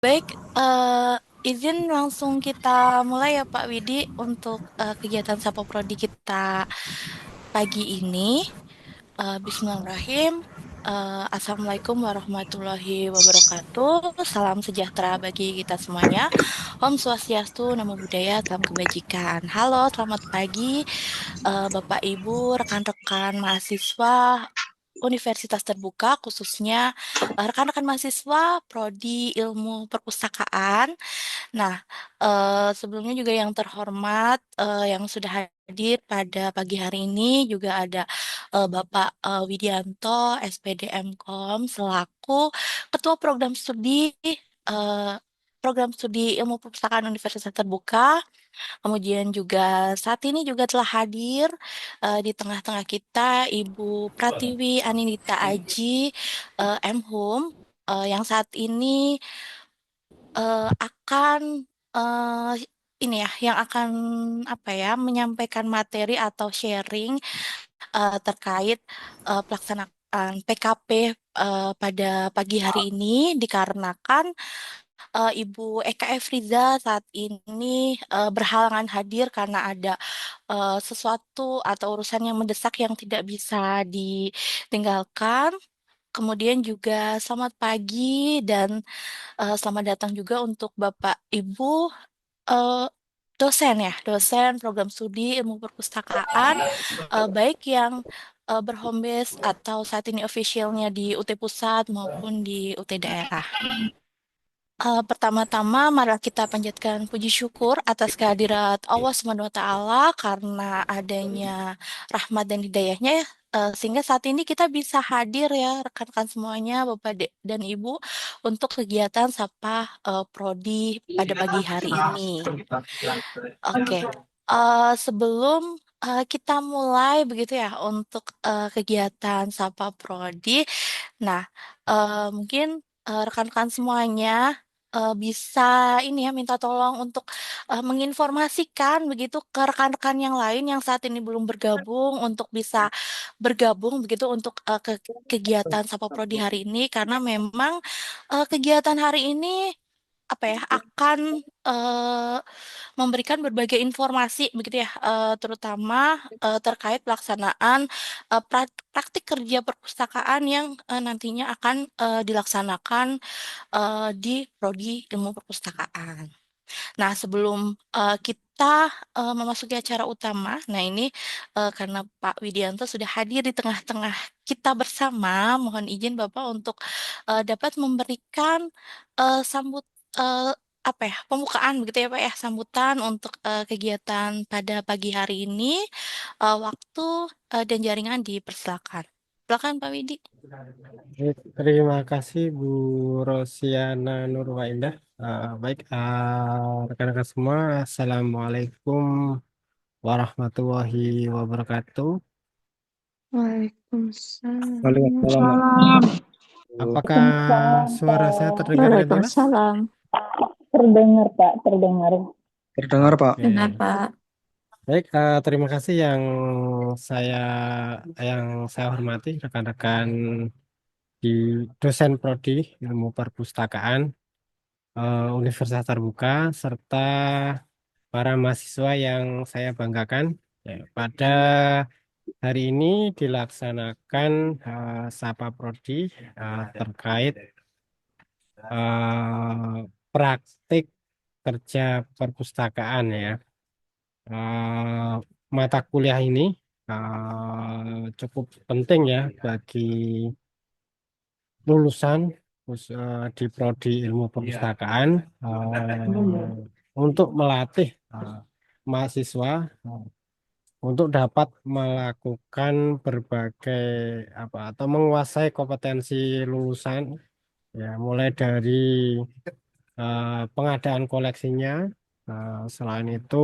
Baik, izin langsung kita mulai ya Pak Widi untuk kegiatan Sapa Prodi kita pagi ini. Bismillahirrahmanirrahim. Assalamualaikum warahmatullahi wabarakatuh. Salam sejahtera bagi kita semuanya. Om Swastiastu, Namo Buddhaya, Salam Kebajikan. Halo, selamat pagi Bapak Ibu, rekan-rekan mahasiswa Universitas Terbuka, khususnya rekan-rekan mahasiswa Prodi Ilmu Perpustakaan. Nah, sebelumnya juga yang terhormat yang sudah hadir pada pagi hari ini juga ada Bapak Widianto, SPD MKOM, selaku Ketua Program Studi Ilmu Perpustakaan Universitas Terbuka. Kemudian juga saat ini juga telah hadir di tengah-tengah kita Ibu Pratiwi Aninita Aji, MHum, yang saat ini akan eh, ini ya, yang akan apa ya, menyampaikan materi atau sharing terkait pelaksanaan PKP pada pagi hari ini dikarenakan Ibu Eka Efriza saat ini berhalangan hadir karena ada sesuatu atau urusan yang mendesak yang tidak bisa ditinggalkan. Kemudian juga selamat pagi dan selamat datang juga untuk Bapak Ibu eh, dosen ya, dosen program studi ilmu perpustakaan, baik yang berhome base atau saat ini officialnya di UT Pusat maupun di UT Daerah. Pertama-tama, mari kita panjatkan puji syukur atas kehadirat Allah Subhanahu wa Ta'ala karena adanya rahmat dan hidayahnya, sehingga saat ini kita bisa hadir ya, rekan-rekan semuanya, Bapak dan Ibu, untuk kegiatan Sapa Prodi pada pagi hari ini. Oke, sebelum kita mulai begitu ya untuk kegiatan Sapa Prodi, nah mungkin rekan-rekan semuanya bisa ini ya minta tolong untuk menginformasikan begitu ke rekan-rekan yang lain yang saat ini belum bergabung untuk bisa bergabung begitu untuk ke kegiatan Sapa Prodi hari ini karena memang kegiatan hari ini apa ya akan eh, memberikan berbagai informasi begitu ya, terutama terkait pelaksanaan praktik kerja perpustakaan yang nantinya akan dilaksanakan di Prodi Ilmu Perpustakaan. Nah, sebelum kita memasuki acara utama, nah ini karena Pak Widianto sudah hadir di tengah-tengah kita bersama, mohon izin Bapak untuk dapat memberikan sambut eh, apa ya pembukaan begitu ya Pak ya sambutan untuk kegiatan pada pagi hari ini. Waktu dan jaringan dipersilakan. Silakan Pak Widi. Baik, terima kasih Bu Rosiana Nurwaindah. Baik, rekan-rekan semua, Assalamualaikum warahmatullahi wabarakatuh. Waalaikumsalam. Waalaikumsalam. Apakah Waalaikumsalam, suara saya Pak. terdengar dengan jelas? Waalaikumsalam. Terdengar, Pak, terdengar. Terdengar, Pak. Dengar Oke. Pak. Baik, terima kasih saya yang saya hormati rekan-rekan di dosen Prodi Ilmu Perpustakaan Universitas Terbuka serta para mahasiswa yang saya banggakan. Ya, pada hari ini dilaksanakan Sapa Prodi terkait praktik kerja perpustakaan ya. Eh, Mata kuliah ini cukup penting ya bagi lulusan di Prodi Ilmu Perpustakaan untuk melatih mahasiswa untuk dapat melakukan berbagai apa atau menguasai kompetensi lulusan ya mulai dari pengadaan koleksinya. Selain itu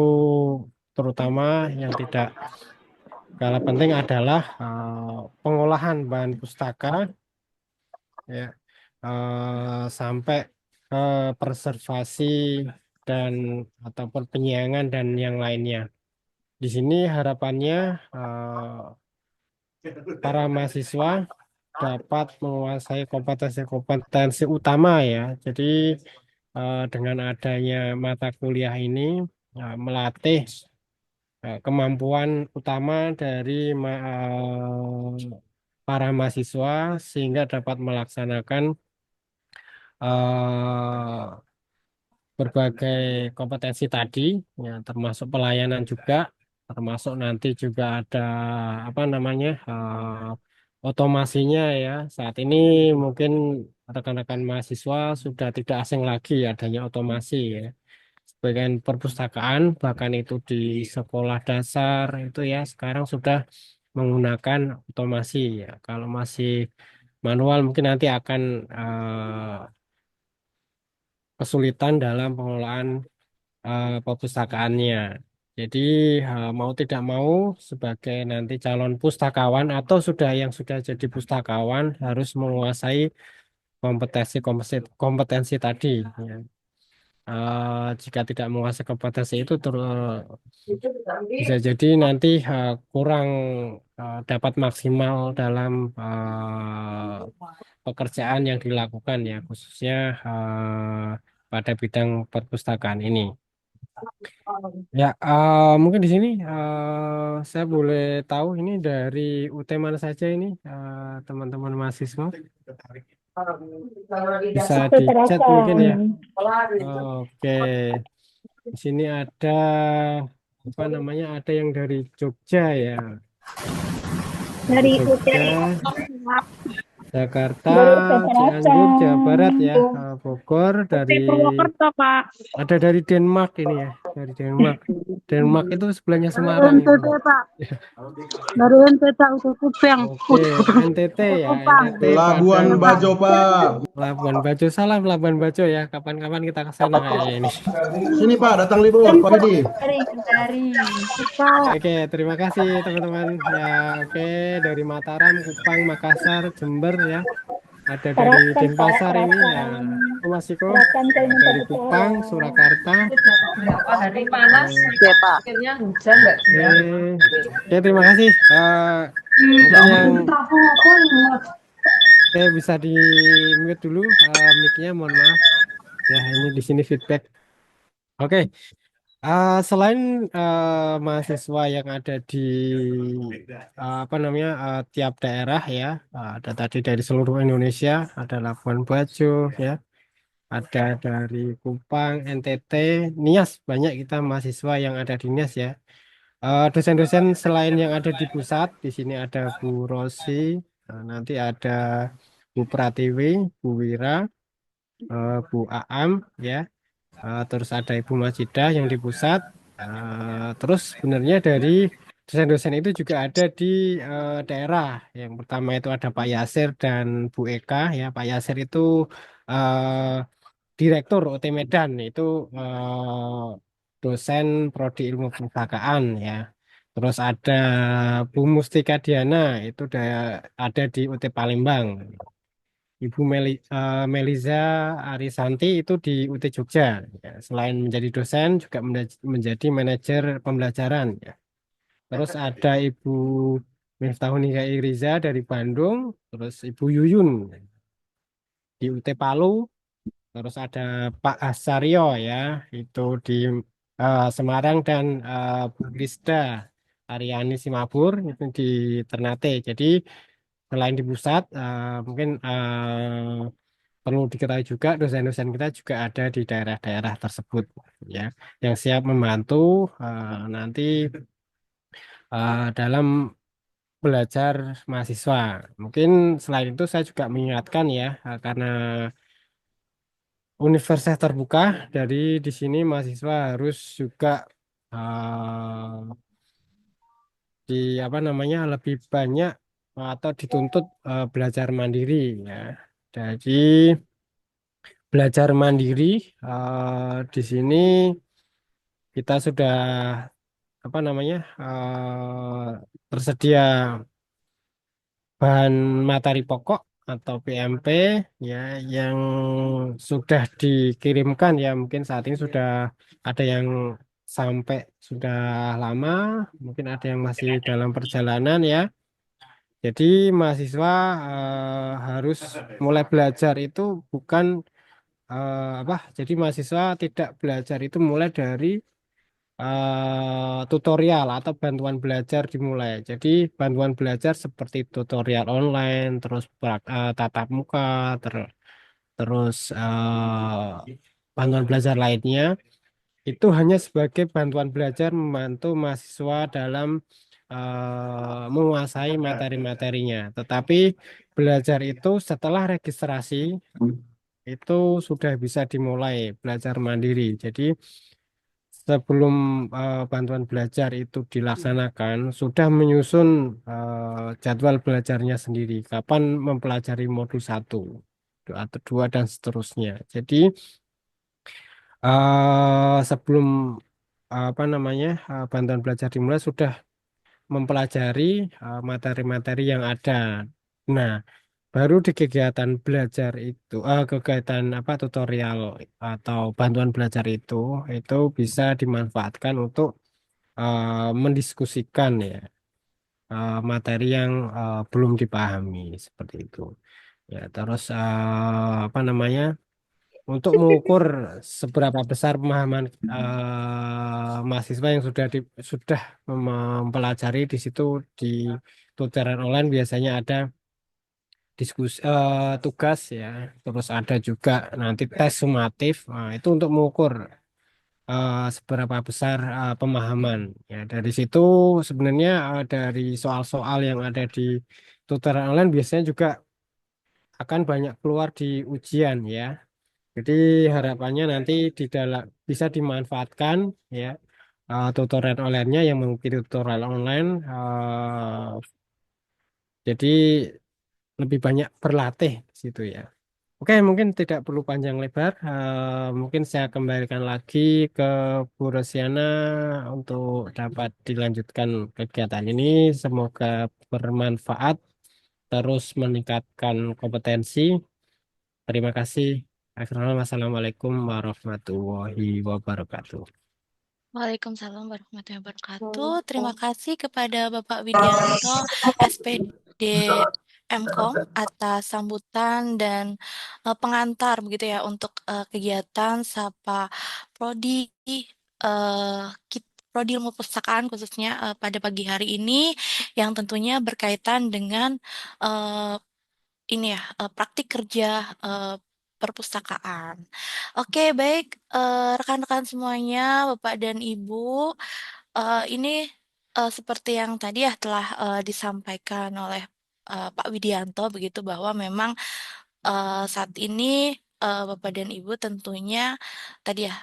terutama yang tidak kalah penting adalah pengolahan bahan pustaka ya sampai ke preservasi dan ataupun penyiangan dan yang lainnya. Di sini harapannya para mahasiswa dapat menguasai kompetensi-kompetensi utama ya. Jadi dengan adanya mata kuliah ini melatih kemampuan utama dari para mahasiswa sehingga dapat melaksanakan eh, berbagai kompetensi tadi, ya, termasuk pelayanan juga, termasuk nanti juga ada apa namanya otomasinya ya. Saat ini mungkin rekan-rekan mahasiswa sudah tidak asing lagi adanya otomasi ya. Sebagian perpustakaan bahkan itu di sekolah dasar itu ya sekarang sudah menggunakan otomasi ya. Kalau masih manual mungkin nanti akan kesulitan dalam pengelolaan perpustakaannya. Jadi mau tidak mau sebagai nanti calon pustakawan atau yang sudah jadi pustakawan harus menguasai kompetensi tadi. Ya. Jika tidak menguasai kompetensi itu bisa jadi nanti kurang dapat maksimal dalam pekerjaan yang dilakukan ya khususnya pada bidang perpustakaan ini. Ya, mungkin di sini saya boleh tahu ini dari UT mana saja ini teman-teman mahasiswa bisa di chat mungkin ya. Oke, di sini ada apa namanya? Ada yang dari Jogja ya, Dari Jogja, Jakarta, Dari UT Cianjur, Jawa Barat ya, Tarakan. Bogor dari Purwokerto, Pak. ada dari Denmark ini ya, dari Denmark. Denmark itu sebelahnya Semarang itu. NTT, Pak. Dari NTT Utu Kupang. Oke, NTT ya, NTT Labuan pada Bajo, Pak. Labuan Bajo. Salam Labuan Bajo ya. Kapan-kapan kita ke sana kayaknya ini. Sini, Pak, datang libur, Pak Edi. Dari Oke, terima kasih teman-teman. Ya, oke, dari Mataram, Kupang, Makassar, Jember ya. Ada dari Tarakan, Pak. Denpasar ini ya. Tarakan. Mas Iko. Tarakan Kalimantan Dari Kupang, Utara. Surakarta. Berapa hari panas, Ya, Pak. akhirnya hujan mbak. Oke, terima kasih. Mungkin yang oke bisa di mute dulu mic-nya, mohon maaf. Ya, ini di sini feedback. Oke. Selain mahasiswa yang ada di apa namanya tiap daerah ya, ada tadi dari seluruh Indonesia, ada Labuan Bajo ya, ada dari Kupang, NTT, Nias, banyak kita mahasiswa yang ada di Nias ya. Dosen-dosen selain yang ada di pusat, di sini ada Bu Rosi, nanti ada Bu Pratiwi, Bu Wira, Bu Aam ya. Terus ada Ibu Majidah yang di pusat. Terus sebenarnya dari dosen-dosen itu juga ada di daerah. Yang pertama itu ada Pak Yasir dan Bu Eka ya. Pak Yasir itu Direktur OT Medan itu dosen Prodi Ilmu Perpustakaan ya. Terus ada Bu Mustika Diana itu ada di UT Palembang. Ibu Meliza Arisanti itu di UT Jogja. Ya. Selain menjadi dosen, juga menjadi manajer pembelajaran. Ya. Terus ada Ibu Miftahuni Riza dari Bandung. Terus Ibu Yuyun di UT Palu. Terus ada Pak Asaryo ya, itu di Semarang dan Bu Krista Aryani Simabur itu di Ternate. Jadi selain di pusat, mungkin perlu diketahui juga dosen-dosen kita juga ada di daerah-daerah tersebut ya yang siap membantu nanti dalam belajar mahasiswa. Mungkin selain itu saya juga mengingatkan ya karena universitas terbuka dari di sini mahasiswa harus juga di apa namanya lebih banyak atau dituntut belajar mandiri ya. Jadi belajar mandiri di sini kita sudah apa namanya tersedia bahan materi pokok atau PMP ya yang sudah dikirimkan ya mungkin saat ini sudah ada yang sampai sudah lama mungkin ada yang masih dalam perjalanan ya. Jadi mahasiswa harus mulai belajar itu bukan apa? Jadi mahasiswa tidak belajar itu mulai dari tutorial atau bantuan belajar dimulai. Jadi bantuan belajar seperti tutorial online, terus tatap muka, terus bantuan belajar lainnya itu hanya sebagai bantuan belajar membantu mahasiswa dalam menguasai materi-materinya. Tetapi belajar itu setelah registrasi itu sudah bisa dimulai belajar mandiri. Jadi sebelum bantuan belajar itu dilaksanakan, sudah menyusun jadwal belajarnya sendiri. Kapan mempelajari modul satu atau dua dan seterusnya. Jadi sebelum apa namanya bantuan belajar dimulai sudah mempelajari materi-materi yang ada. Nah, baru di kegiatan belajar itu, kegiatan apa tutorial atau bantuan belajar itu bisa dimanfaatkan untuk mendiskusikan ya materi yang belum dipahami seperti itu. Ya, terus apa namanya? Untuk mengukur seberapa besar pemahaman mahasiswa yang sudah mempelajari di situ di tutoran online biasanya ada diskusi tugas ya, terus ada juga nanti tes sumatif. Nah, itu untuk mengukur seberapa besar pemahaman. Ya, dari situ sebenarnya dari soal-soal yang ada di tutoran online biasanya juga akan banyak keluar di ujian ya. Jadi harapannya nanti di dalam bisa dimanfaatkan ya tutorial online-nya yang mengikuti tutorial online. Jadi lebih banyak berlatih di situ ya. Oke, mungkin tidak perlu panjang lebar. Mungkin saya kembalikan lagi ke Bu Rosiana untuk dapat dilanjutkan kegiatan ini. Semoga bermanfaat, terus meningkatkan kompetensi. Terima kasih. Assalamualaikum warahmatullahi wabarakatuh. Waalaikumsalam warahmatullahi wabarakatuh. Terima kasih kepada Bapak Widianto, SPD Mkom atas sambutan dan pengantar begitu ya untuk kegiatan Sapa Prodi Prodi Ilmu Perpustakaan khususnya pada pagi hari ini yang tentunya berkaitan dengan eh, ini ya praktik kerja perpustakaan. Oke, baik rekan-rekan semuanya, Bapak dan Ibu, ini seperti yang tadi ya telah disampaikan oleh Pak Widianto begitu bahwa memang saat ini Bapak dan Ibu tentunya tadi ya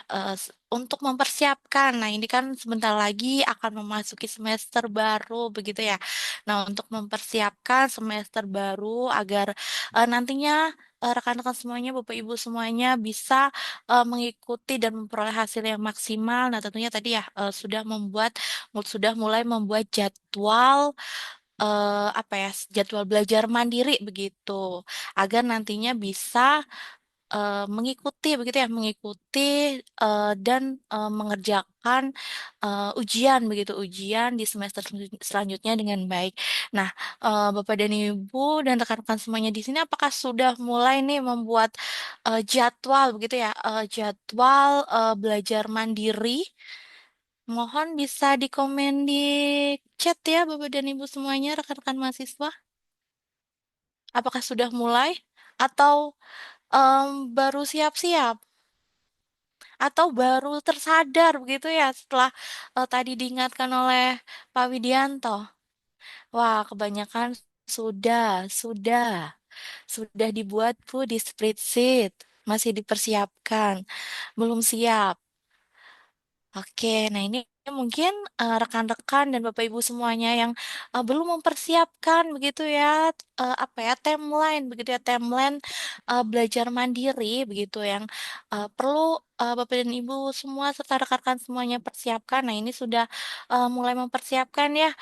untuk mempersiapkan. Nah, ini kan sebentar lagi akan memasuki semester baru begitu ya. Nah, untuk mempersiapkan semester baru agar nantinya rekan-rekan semuanya, Bapak Ibu semuanya bisa mengikuti dan memperoleh hasil yang maksimal. Nah, tentunya tadi ya sudah mulai membuat jadwal apa ya, jadwal belajar mandiri begitu, agar nantinya bisa mengikuti begitu ya, mengikuti dan mengerjakan ujian begitu, ujian di semester selanjutnya dengan baik. Nah, Bapak dan Ibu dan rekan-rekan semuanya di sini, apakah sudah mulai nih membuat jadwal begitu ya, jadwal belajar mandiri? Mohon bisa dikomen di chat ya, Bapak dan Ibu semuanya, rekan-rekan mahasiswa. Apakah sudah mulai atau baru siap-siap atau baru tersadar begitu ya setelah tadi diingatkan oleh Pak Widianto? Wah, kebanyakan sudah dibuat Bu di spreadsheet, masih dipersiapkan, belum siap. Oke, nah ini mungkin rekan-rekan dan Bapak Ibu semuanya yang belum mempersiapkan begitu ya, apa ya, timeline begitu ya, timeline belajar mandiri begitu yang perlu Bapak dan Ibu semua serta rekan-rekan semuanya persiapkan. Nah, ini sudah mulai mempersiapkan ya,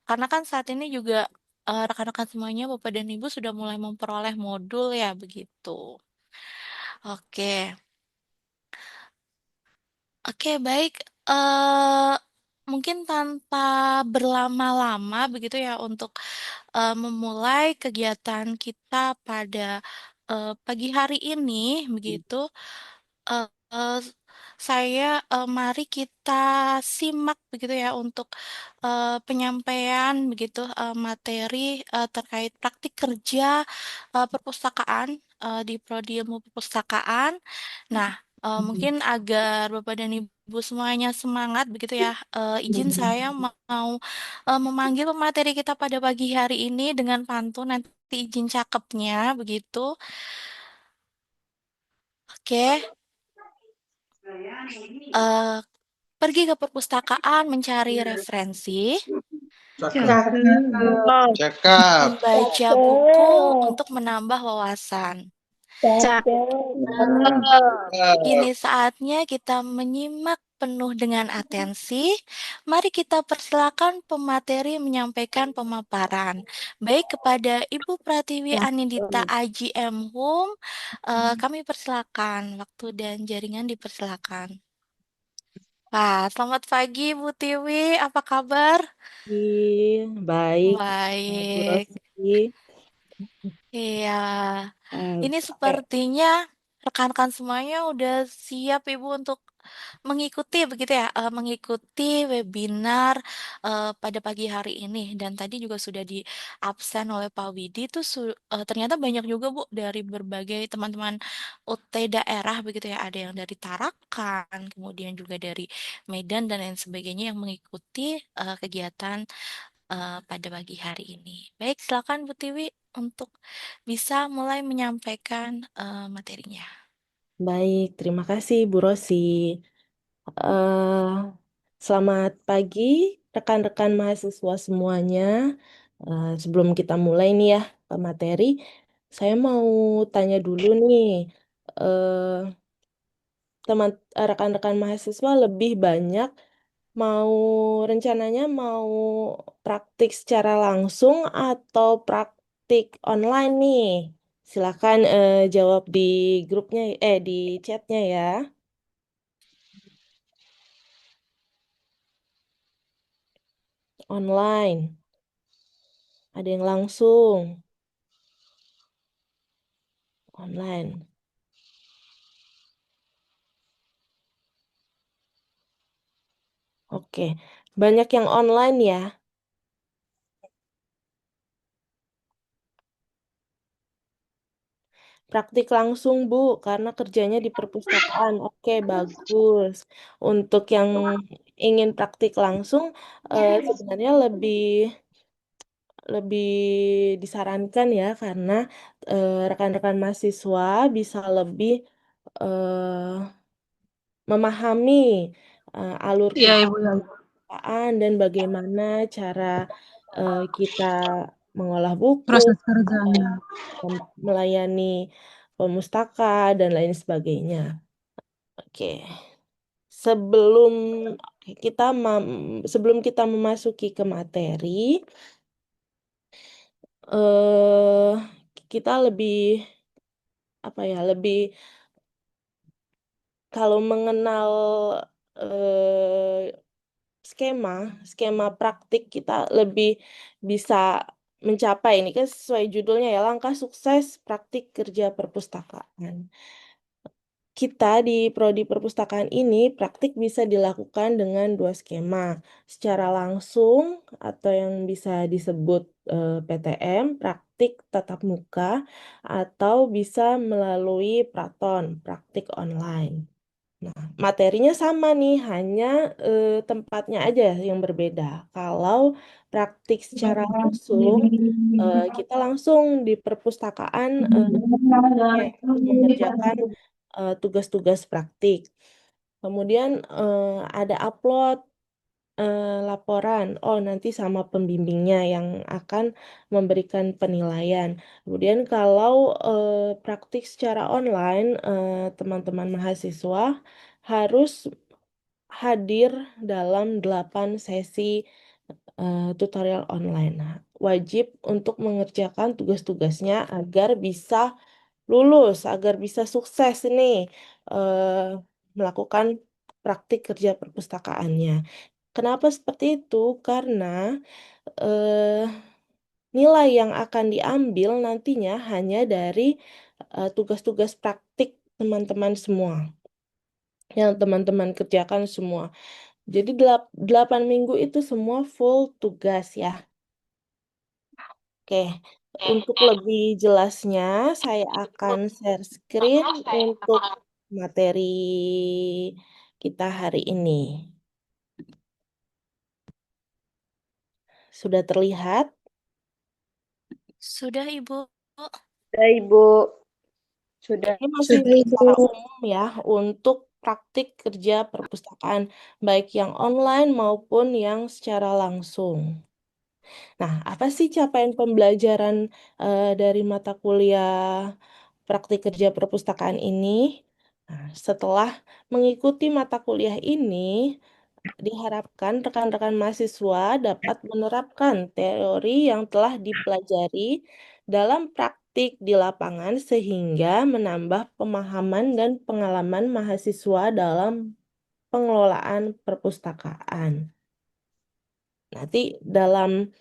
karena kan saat ini juga rekan-rekan semuanya Bapak dan Ibu sudah mulai memperoleh modul ya begitu. Oke. Oke, baik. Mungkin tanpa berlama-lama begitu ya untuk memulai kegiatan kita pada pagi hari ini begitu eh, eh, saya mari kita simak begitu ya untuk penyampaian begitu materi terkait praktik kerja perpustakaan di Prodi Ilmu Perpustakaan. Nah, mungkin agar Bapak dan Ibu semuanya semangat begitu ya. Izin saya mau memanggil pemateri kita pada pagi hari ini dengan pantun nanti izin cakepnya begitu. Oke. eh Pergi ke perpustakaan mencari referensi, Cakep. Cakep. membaca buku untuk menambah wawasan. Kini saatnya kita menyimak penuh dengan atensi. Mari kita persilakan pemateri menyampaikan pemaparan. Baik kepada Ibu Pratiwi Anindita Aji M. Hum, kami persilakan. Waktu dan jaringan dipersilakan. Wah, selamat pagi Bu Tiwi, apa kabar? Baik, Bu Baik, Rosi. iya. Ini Oke. sepertinya rekan-rekan semuanya udah siap Ibu untuk mengikuti begitu ya, mengikuti webinar pada pagi hari ini. Dan tadi juga sudah di absen oleh Pak Widi itu ternyata banyak juga Bu dari berbagai teman-teman UT daerah begitu ya. Ada yang dari Tarakan, kemudian juga dari Medan dan lain sebagainya yang mengikuti kegiatan pada pagi hari ini. Baik, silakan Bu Tiwi untuk bisa mulai menyampaikan materinya. Baik, terima kasih Bu Rosi. Eh, Selamat pagi rekan-rekan mahasiswa semuanya. Sebelum kita mulai nih ya ke materi, saya mau tanya dulu nih, eh, rekan-rekan mahasiswa lebih banyak mau rencananya mau praktik secara langsung atau praktik online nih? Silakan jawab di grupnya, di chatnya ya. Online. Ada yang langsung. Online. Oke. Banyak yang online ya. Praktik langsung, Bu, karena kerjanya di perpustakaan. Oke, bagus. Untuk yang ingin praktik langsung, sebenarnya lebih lebih disarankan ya, karena rekan-rekan mahasiswa bisa lebih eh, memahami alur Iya, kerja Ibu ya. perpustakaan dan bagaimana cara kita mengolah buku, Proses kerjanya. melayani pemustaka dan lain sebagainya. Oke, sebelum kita sebelum kita memasuki ke materi, eh kita lebih apa ya, lebih kalau mengenal eh, skema skema praktik kita lebih bisa mencapai ini kan sesuai judulnya ya, langkah sukses praktik kerja perpustakaan. Kita di prodi perpustakaan ini praktik bisa dilakukan dengan dua skema, secara langsung atau yang bisa disebut PTM, praktik tatap muka, atau bisa melalui Praton, praktik online. Nah, materinya sama nih, hanya tempatnya aja yang berbeda. Kalau praktik secara langsung, kita langsung di perpustakaan untuk mengerjakan tugas-tugas praktik. Kemudian ada upload laporan. Oh, nanti sama pembimbingnya yang akan memberikan penilaian. Kemudian kalau praktik secara online, teman-teman mahasiswa harus hadir dalam 8 sesi tutorial online. Nah, wajib untuk mengerjakan tugas-tugasnya agar bisa lulus, agar bisa sukses nih eh, melakukan praktik kerja perpustakaannya. Kenapa seperti itu? Karena eh, nilai yang akan diambil nantinya hanya dari tugas-tugas praktik teman-teman semua yang teman-teman kerjakan semua. Jadi 8 minggu itu semua full tugas ya. Oke, untuk lebih jelasnya saya akan share screen untuk materi kita hari ini. Sudah terlihat? Sudah, Ibu. Sudah, Ibu. Sudah. Ini masih Sudah, Ibu. secara umum ya untuk praktik kerja perpustakaan, baik yang online maupun yang secara langsung. Nah, apa sih capaian pembelajaran dari mata kuliah praktik kerja perpustakaan ini? Nah, setelah mengikuti mata kuliah ini, diharapkan rekan-rekan mahasiswa dapat menerapkan teori yang telah dipelajari dalam praktik di lapangan sehingga menambah pemahaman dan pengalaman mahasiswa dalam pengelolaan perpustakaan. Nanti dalam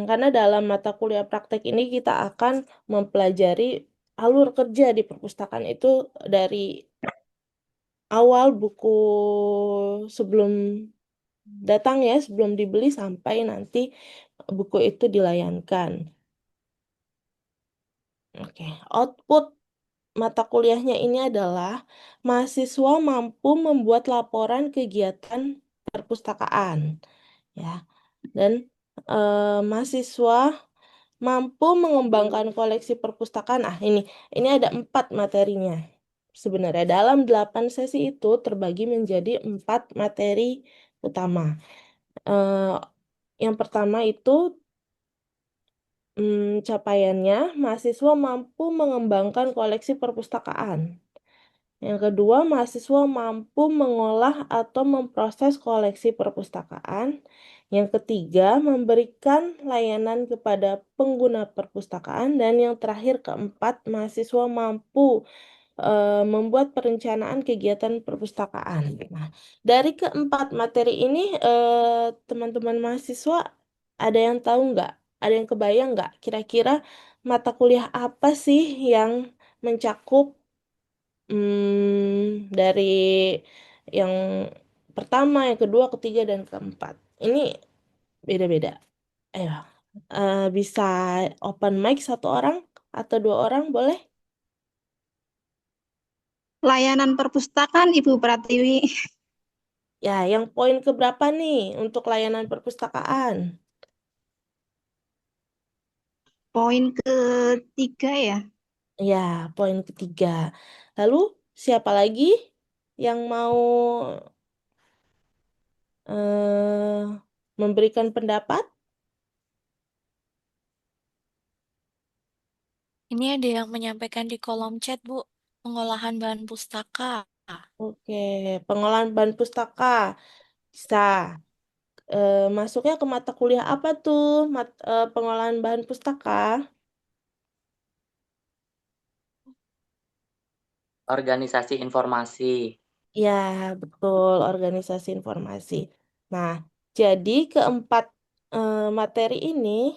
karena dalam mata kuliah praktek ini kita akan mempelajari alur kerja di perpustakaan itu dari awal buku sebelum datang ya, sebelum dibeli sampai nanti buku itu dilayangkan. Oke, output mata kuliahnya ini adalah mahasiswa mampu membuat laporan kegiatan perpustakaan, ya, dan mahasiswa mampu mengembangkan koleksi perpustakaan. Ini ada 4 materinya. Sebenarnya dalam 8 sesi itu terbagi menjadi 4 materi utama. Eh, yang pertama itu capaiannya mahasiswa mampu mengembangkan koleksi perpustakaan. Yang kedua, mahasiswa mampu mengolah atau memproses koleksi perpustakaan. Yang ketiga, memberikan layanan kepada pengguna perpustakaan. Dan yang terakhir, keempat, mahasiswa mampu membuat perencanaan kegiatan perpustakaan. Nah, dari keempat materi ini, teman-teman mahasiswa ada yang tahu nggak? Ada yang kebayang nggak? Kira-kira mata kuliah apa sih yang mencakup dari yang pertama, yang kedua, ketiga, dan keempat. Ini beda-beda. Ayo, bisa open mic 1 orang atau 2 orang, boleh? Layanan perpustakaan, Ibu Pratiwi. Ya, yang poin keberapa nih untuk layanan perpustakaan? Poin ketiga ya. Ya, poin ketiga. Lalu, siapa lagi yang mau eh, memberikan pendapat? Ini ada yang menyampaikan di kolom chat, Bu. Pengolahan bahan pustaka. Oke, pengolahan bahan pustaka. Bisa. Masuknya ke mata kuliah apa tuh? Pengolahan bahan pustaka? Organisasi informasi. Ya, betul, organisasi informasi. Nah, jadi keempat materi ini,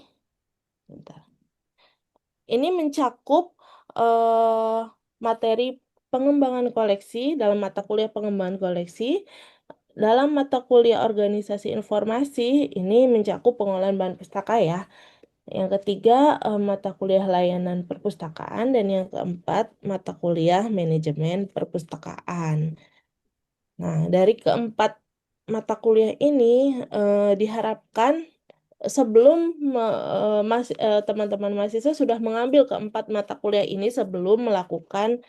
bentar, ini mencakup eh, materi pengembangan koleksi dalam mata kuliah pengembangan koleksi. Dalam mata kuliah organisasi informasi, ini mencakup pengolahan bahan pustaka ya. Yang ketiga, mata kuliah layanan perpustakaan. Dan yang keempat, mata kuliah manajemen perpustakaan. Nah, dari keempat mata kuliah ini diharapkan sebelum teman-teman mahasiswa sudah mengambil keempat mata kuliah ini sebelum melakukan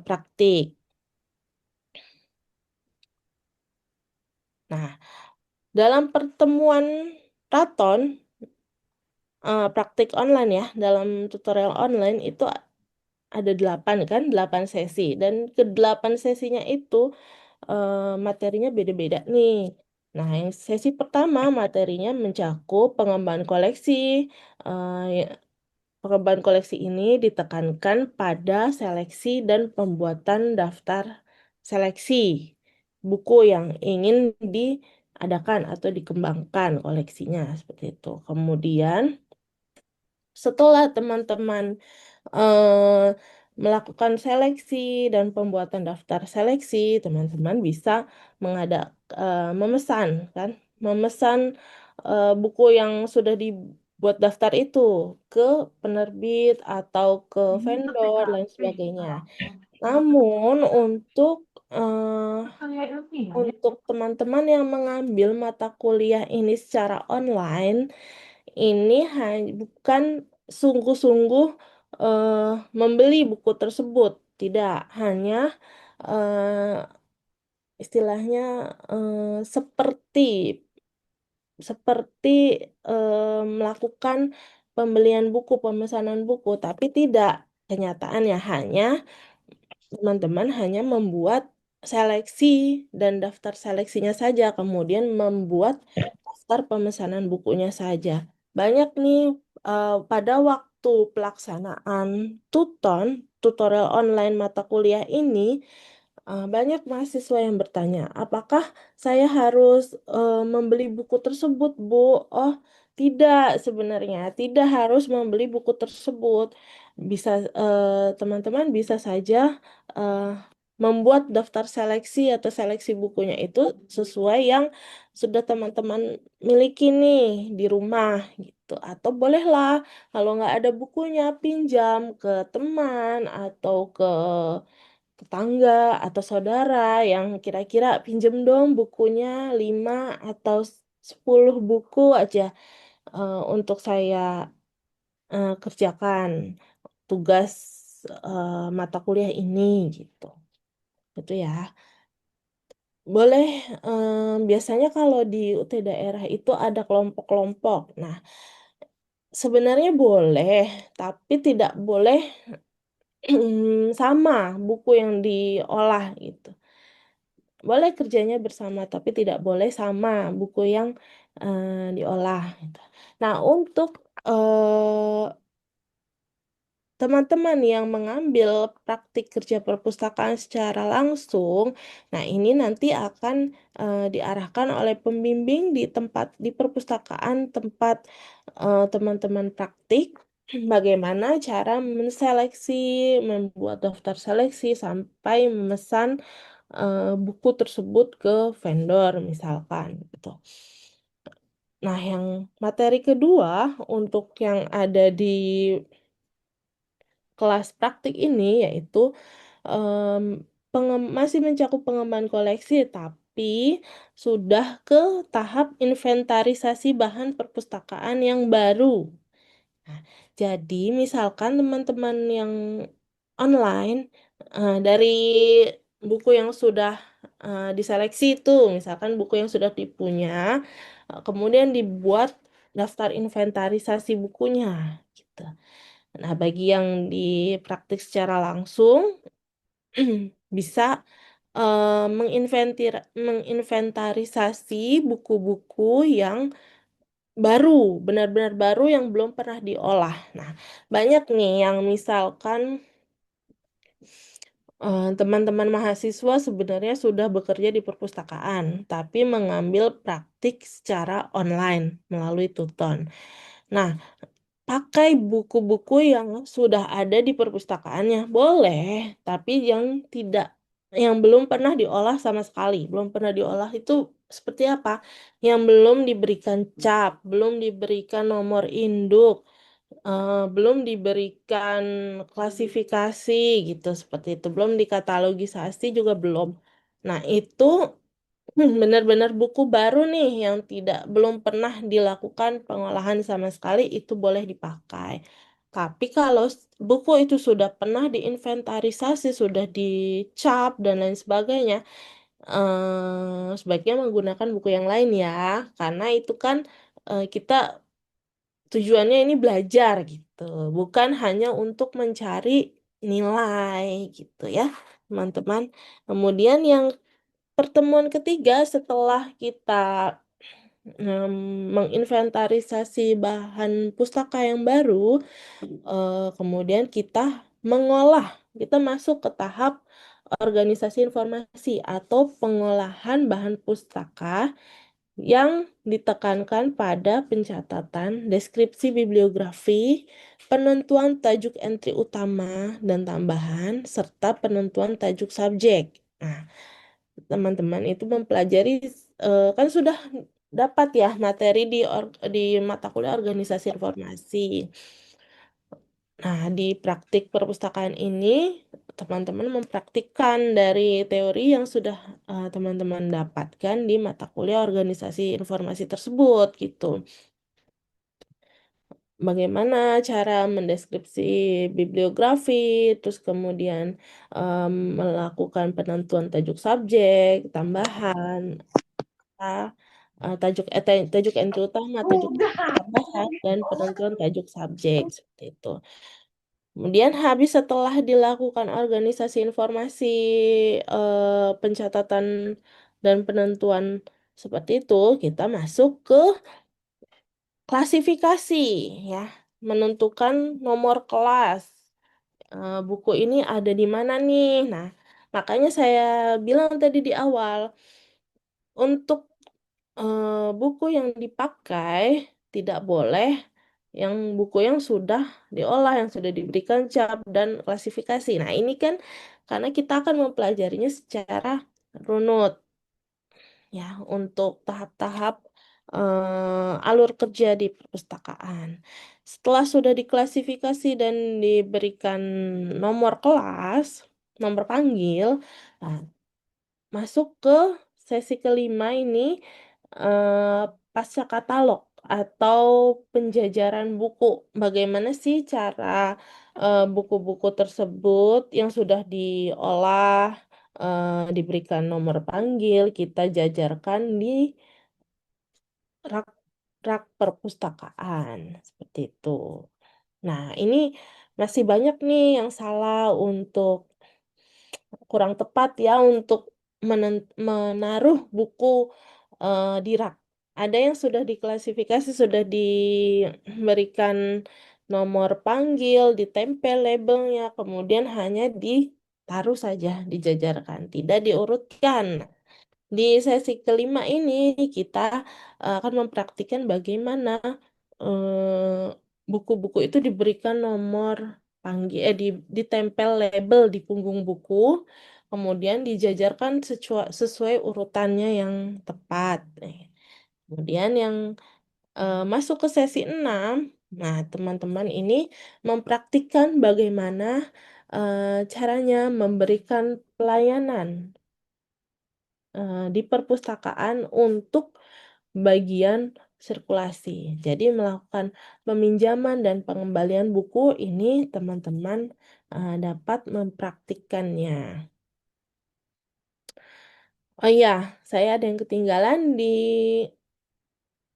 praktik. Nah, dalam pertemuan Raton, praktik online ya, dalam tutorial online itu ada 8 kan, 8 sesi. Dan ke-8 sesinya itu materinya beda-beda nih. Nah, yang sesi pertama materinya mencakup pengembangan koleksi. Ya, pengembangan koleksi ini ditekankan pada seleksi dan pembuatan daftar seleksi buku yang ingin diadakan atau dikembangkan koleksinya seperti itu. Kemudian setelah teman-teman eh, melakukan seleksi dan pembuatan daftar seleksi, teman-teman bisa memesan kan, memesan buku yang sudah dibuat daftar itu ke penerbit atau ke vendor lain sebagainya. Namun untuk teman-teman yang mengambil mata kuliah ini secara online, ini bukan sungguh-sungguh membeli buku tersebut, tidak, hanya istilahnya seperti seperti melakukan pembelian buku, pemesanan buku, tapi tidak. Kenyataannya teman-teman hanya membuat seleksi dan daftar seleksinya saja, kemudian membuat daftar pemesanan bukunya saja. Banyak nih pada waktu pelaksanaan tutorial online mata kuliah ini, banyak mahasiswa yang bertanya, apakah saya harus membeli buku tersebut, Bu? Oh, tidak, sebenarnya tidak harus membeli buku tersebut. Bisa teman-teman bisa saja eh, membuat daftar seleksi atau seleksi bukunya itu sesuai yang sudah teman-teman miliki nih di rumah gitu. Atau bolehlah kalau nggak ada bukunya pinjam ke teman atau ke tetangga atau saudara yang kira-kira pinjem dong bukunya 5 atau 10 buku aja untuk saya kerjakan tugas mata kuliah ini gitu. Itu ya. Boleh biasanya kalau di UT daerah itu ada kelompok-kelompok. Nah, sebenarnya boleh, tapi tidak boleh sama buku yang diolah gitu. Boleh kerjanya bersama, tapi tidak boleh sama buku yang diolah gitu. Nah, untuk teman-teman yang mengambil praktik kerja perpustakaan secara langsung, nah ini nanti akan diarahkan oleh pembimbing di perpustakaan tempat teman-teman praktik, bagaimana cara menseleksi, membuat daftar seleksi sampai memesan buku tersebut ke vendor misalkan gitu. Nah, yang materi kedua untuk yang ada di kelas praktik ini yaitu masih mencakup pengembangan koleksi, tapi sudah ke tahap inventarisasi bahan perpustakaan yang baru. Nah, jadi misalkan teman-teman yang online dari buku yang sudah diseleksi itu, misalkan buku yang sudah dipunya, kemudian dibuat daftar inventarisasi bukunya gitu. Nah, bagi yang dipraktik secara langsung bisa menginventarisasi buku-buku yang baru, benar-benar baru yang belum pernah diolah. Nah, banyak nih yang misalkan teman-teman mahasiswa sebenarnya sudah bekerja di perpustakaan, tapi mengambil praktik secara online melalui Tuton. Nah, pakai buku-buku yang sudah ada di perpustakaannya, boleh, tapi yang belum pernah diolah sama sekali. Belum pernah diolah itu seperti apa? Yang belum diberikan cap, belum diberikan nomor induk, belum diberikan klasifikasi gitu seperti itu, belum dikatalogisasi juga belum. Nah, itu benar-benar buku baru nih yang belum pernah dilakukan pengolahan sama sekali, itu boleh dipakai. Tapi kalau buku itu sudah pernah diinventarisasi, sudah dicap dan lain sebagainya, sebaiknya menggunakan buku yang lain ya, karena itu kan kita tujuannya ini belajar gitu, bukan hanya untuk mencari nilai gitu ya, teman-teman. Kemudian yang pertemuan ketiga setelah kita menginventarisasi bahan pustaka yang baru, kemudian kita mengolah, kita masuk ke tahap organisasi informasi atau pengolahan bahan pustaka yang ditekankan pada pencatatan deskripsi bibliografi, penentuan tajuk entry utama dan tambahan, serta penentuan tajuk subjek. Nah, teman-teman itu mempelajari kan sudah dapat ya materi di mata kuliah organisasi informasi. Nah, di praktik perpustakaan ini teman-teman mempraktikkan dari teori yang sudah teman-teman dapatkan di mata kuliah organisasi informasi tersebut gitu. Bagaimana cara mendeskripsi bibliografi, terus kemudian melakukan penentuan tajuk subjek, tambahan, tajuk entry utama, tajuk tambahan, dan penentuan tajuk subjek seperti itu. Kemudian setelah dilakukan organisasi informasi, pencatatan dan penentuan seperti itu, kita masuk ke klasifikasi ya, menentukan nomor kelas. Buku ini ada di mana nih? Nah, makanya saya bilang tadi di awal, untuk buku yang dipakai tidak boleh buku yang sudah diolah, yang sudah diberikan cap dan klasifikasi. Nah, ini kan karena kita akan mempelajarinya secara runut ya untuk tahap-tahap alur kerja di perpustakaan. Setelah sudah diklasifikasi dan diberikan nomor kelas, nomor panggil, nah, masuk ke sesi kelima ini pasca katalog atau penjajaran buku. Bagaimana sih cara buku-buku tersebut yang sudah diolah, diberikan nomor panggil, kita jajarkan di rak rak perpustakaan seperti itu. Nah, ini masih banyak nih yang salah untuk kurang tepat ya untuk menaruh buku di rak. Ada yang sudah diklasifikasi, sudah diberikan nomor panggil, ditempel labelnya, kemudian hanya ditaruh saja, dijajarkan, tidak diurutkan. Di sesi kelima ini kita akan mempraktikkan bagaimana buku-buku itu diberikan nomor panggil, ditempel label di punggung buku, kemudian dijajarkan sesuai urutannya yang tepat. Kemudian yang masuk ke sesi 6, nah teman-teman ini mempraktikkan bagaimana caranya memberikan pelayanan di perpustakaan untuk bagian sirkulasi. Jadi melakukan peminjaman dan pengembalian buku ini teman-teman dapat mempraktikkannya. Oh iya, saya ada yang ketinggalan di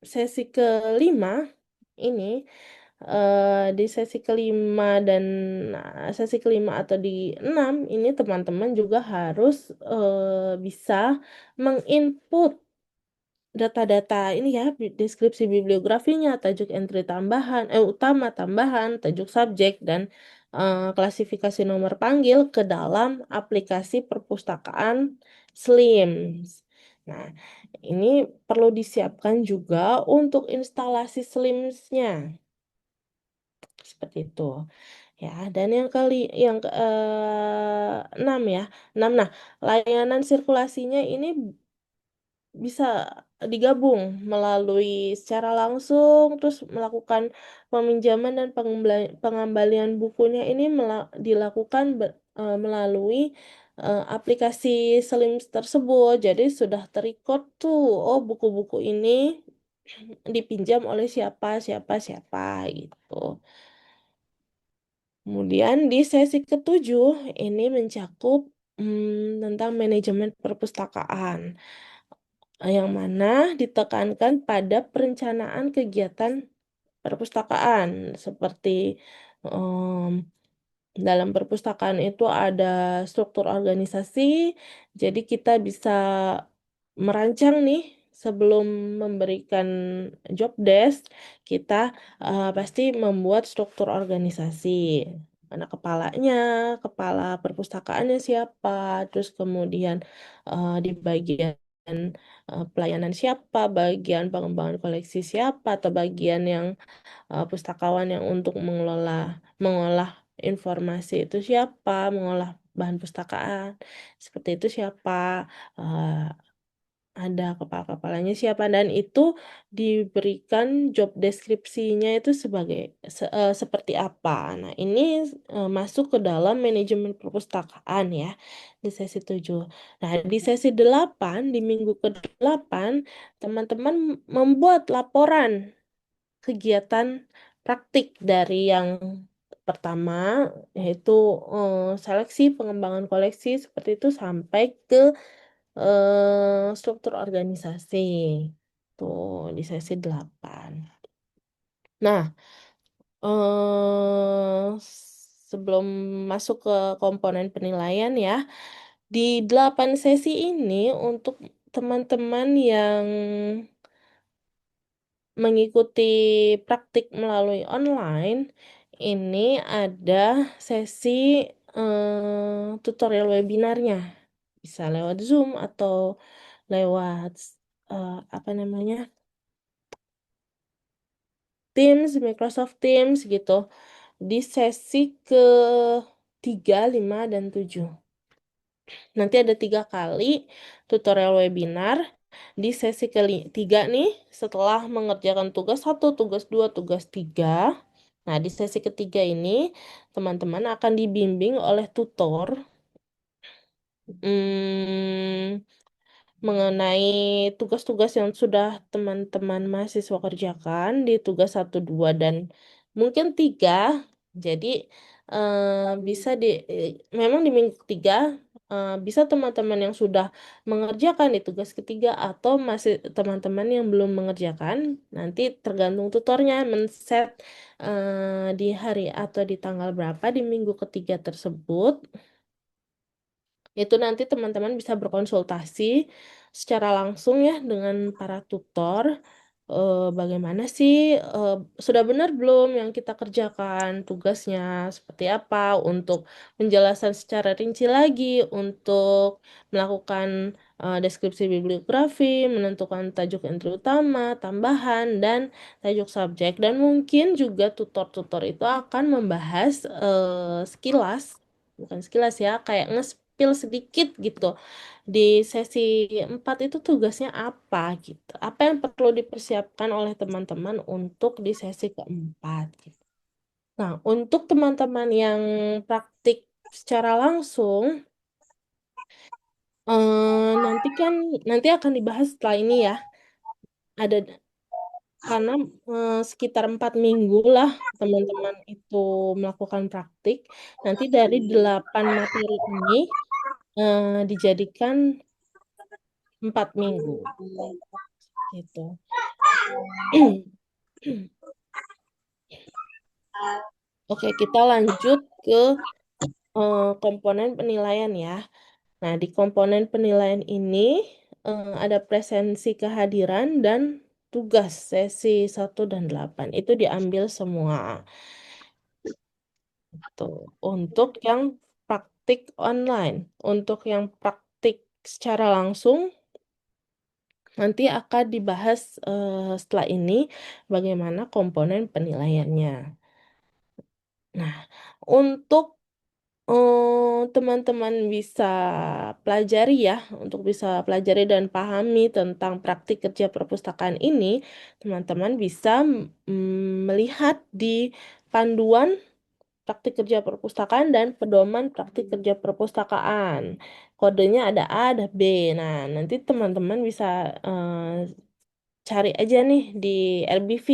sesi kelima ini. Di sesi kelima dan sesi kelima atau di 6 ini teman-teman juga harus bisa menginput data-data ini ya, deskripsi bibliografinya, tajuk entry tambahan, utama tambahan, tajuk subjek, dan klasifikasi nomor panggil ke dalam aplikasi perpustakaan SLIMS. Nah, ini perlu disiapkan juga untuk instalasi SLIMS-nya. Seperti itu. Ya, dan yang ke 6 ya. 6. Nah, layanan sirkulasinya ini bisa digabung melalui secara langsung, terus melakukan peminjaman dan pengembalian bukunya ini dilakukan melalui aplikasi SLIMS tersebut. Jadi sudah terrecord tuh, oh buku-buku ini dipinjam oleh siapa, siapa, siapa gitu. Kemudian di sesi ketujuh ini mencakup tentang manajemen perpustakaan, yang mana ditekankan pada perencanaan kegiatan perpustakaan seperti dalam perpustakaan itu ada struktur organisasi, jadi kita bisa merancang nih sebelum memberikan job desk, kita pasti membuat struktur organisasi. Mana kepalanya, kepala perpustakaannya siapa, terus kemudian di bagian pelayanan siapa, bagian pengembangan koleksi siapa, atau bagian yang pustakawan yang untuk mengolah informasi itu siapa, mengolah bahan pustakaan seperti itu siapa, eh, ada kepala-kepalanya siapa, dan itu diberikan job deskripsinya itu seperti apa. Nah, ini masuk ke dalam manajemen perpustakaan ya di sesi 7. Nah, di sesi 8, di minggu ke-8, teman-teman membuat laporan kegiatan praktik dari yang pertama, yaitu seleksi pengembangan koleksi seperti itu sampai ke struktur organisasi. Tuh, di sesi 8. Nah, sebelum masuk ke komponen penilaian ya, di 8 sesi ini untuk teman-teman yang mengikuti praktik melalui online, ini ada sesi tutorial webinarnya. Bisa lewat Zoom atau lewat apa namanya? Teams, Microsoft Teams gitu. Di sesi ke-3, 5, dan 7. Nanti ada 3 kali tutorial webinar. Di sesi ke-3 nih, setelah mengerjakan tugas 1, tugas 2, tugas 3. Nah, di sesi ke-3 ini, teman-teman akan dibimbing oleh tutor mengenai tugas-tugas yang sudah teman-teman mahasiswa kerjakan di tugas 1, 2, dan mungkin 3. Jadi, bisa memang di minggu ketiga, bisa teman-teman yang sudah mengerjakan di tugas ketiga atau masih teman-teman yang belum mengerjakan, nanti tergantung tutornya men-set di hari atau di tanggal berapa di minggu ketiga tersebut. Itu nanti teman-teman bisa berkonsultasi secara langsung ya dengan para tutor. Bagaimana sih, sudah benar belum yang kita kerjakan tugasnya, seperti apa, untuk penjelasan secara rinci lagi, untuk melakukan deskripsi bibliografi, menentukan tajuk entry utama, tambahan, dan tajuk subjek. Dan mungkin juga tutor-tutor itu akan membahas sekilas, bukan sekilas ya, kayak nge-spill sedikit gitu. Di sesi 4 itu tugasnya apa gitu. Apa yang perlu dipersiapkan oleh teman-teman untuk di sesi keempat gitu. Nah, untuk teman-teman yang praktik secara langsung, nanti akan dibahas setelah ini ya. Ada karena sekitar 4 minggu lah teman-teman itu melakukan praktik. Nanti dari 8 materi ini dijadikan 4 minggu gitu. Oke, kita lanjut ke komponen penilaian ya. Nah, di komponen penilaian ini ada presensi kehadiran dan tugas sesi 1 dan 8. Itu diambil semua. Tuh, untuk yang praktik online. Untuk yang praktik secara langsung, nanti akan dibahas setelah ini bagaimana komponen penilaiannya. Nah, untuk teman-teman bisa pelajari ya, untuk bisa pelajari dan pahami tentang praktik kerja perpustakaan ini, teman-teman bisa melihat di panduan praktik kerja perpustakaan dan pedoman praktik kerja perpustakaan. Kodenya ada A, ada B. Nah, nanti teman-teman bisa cari aja nih di RBV.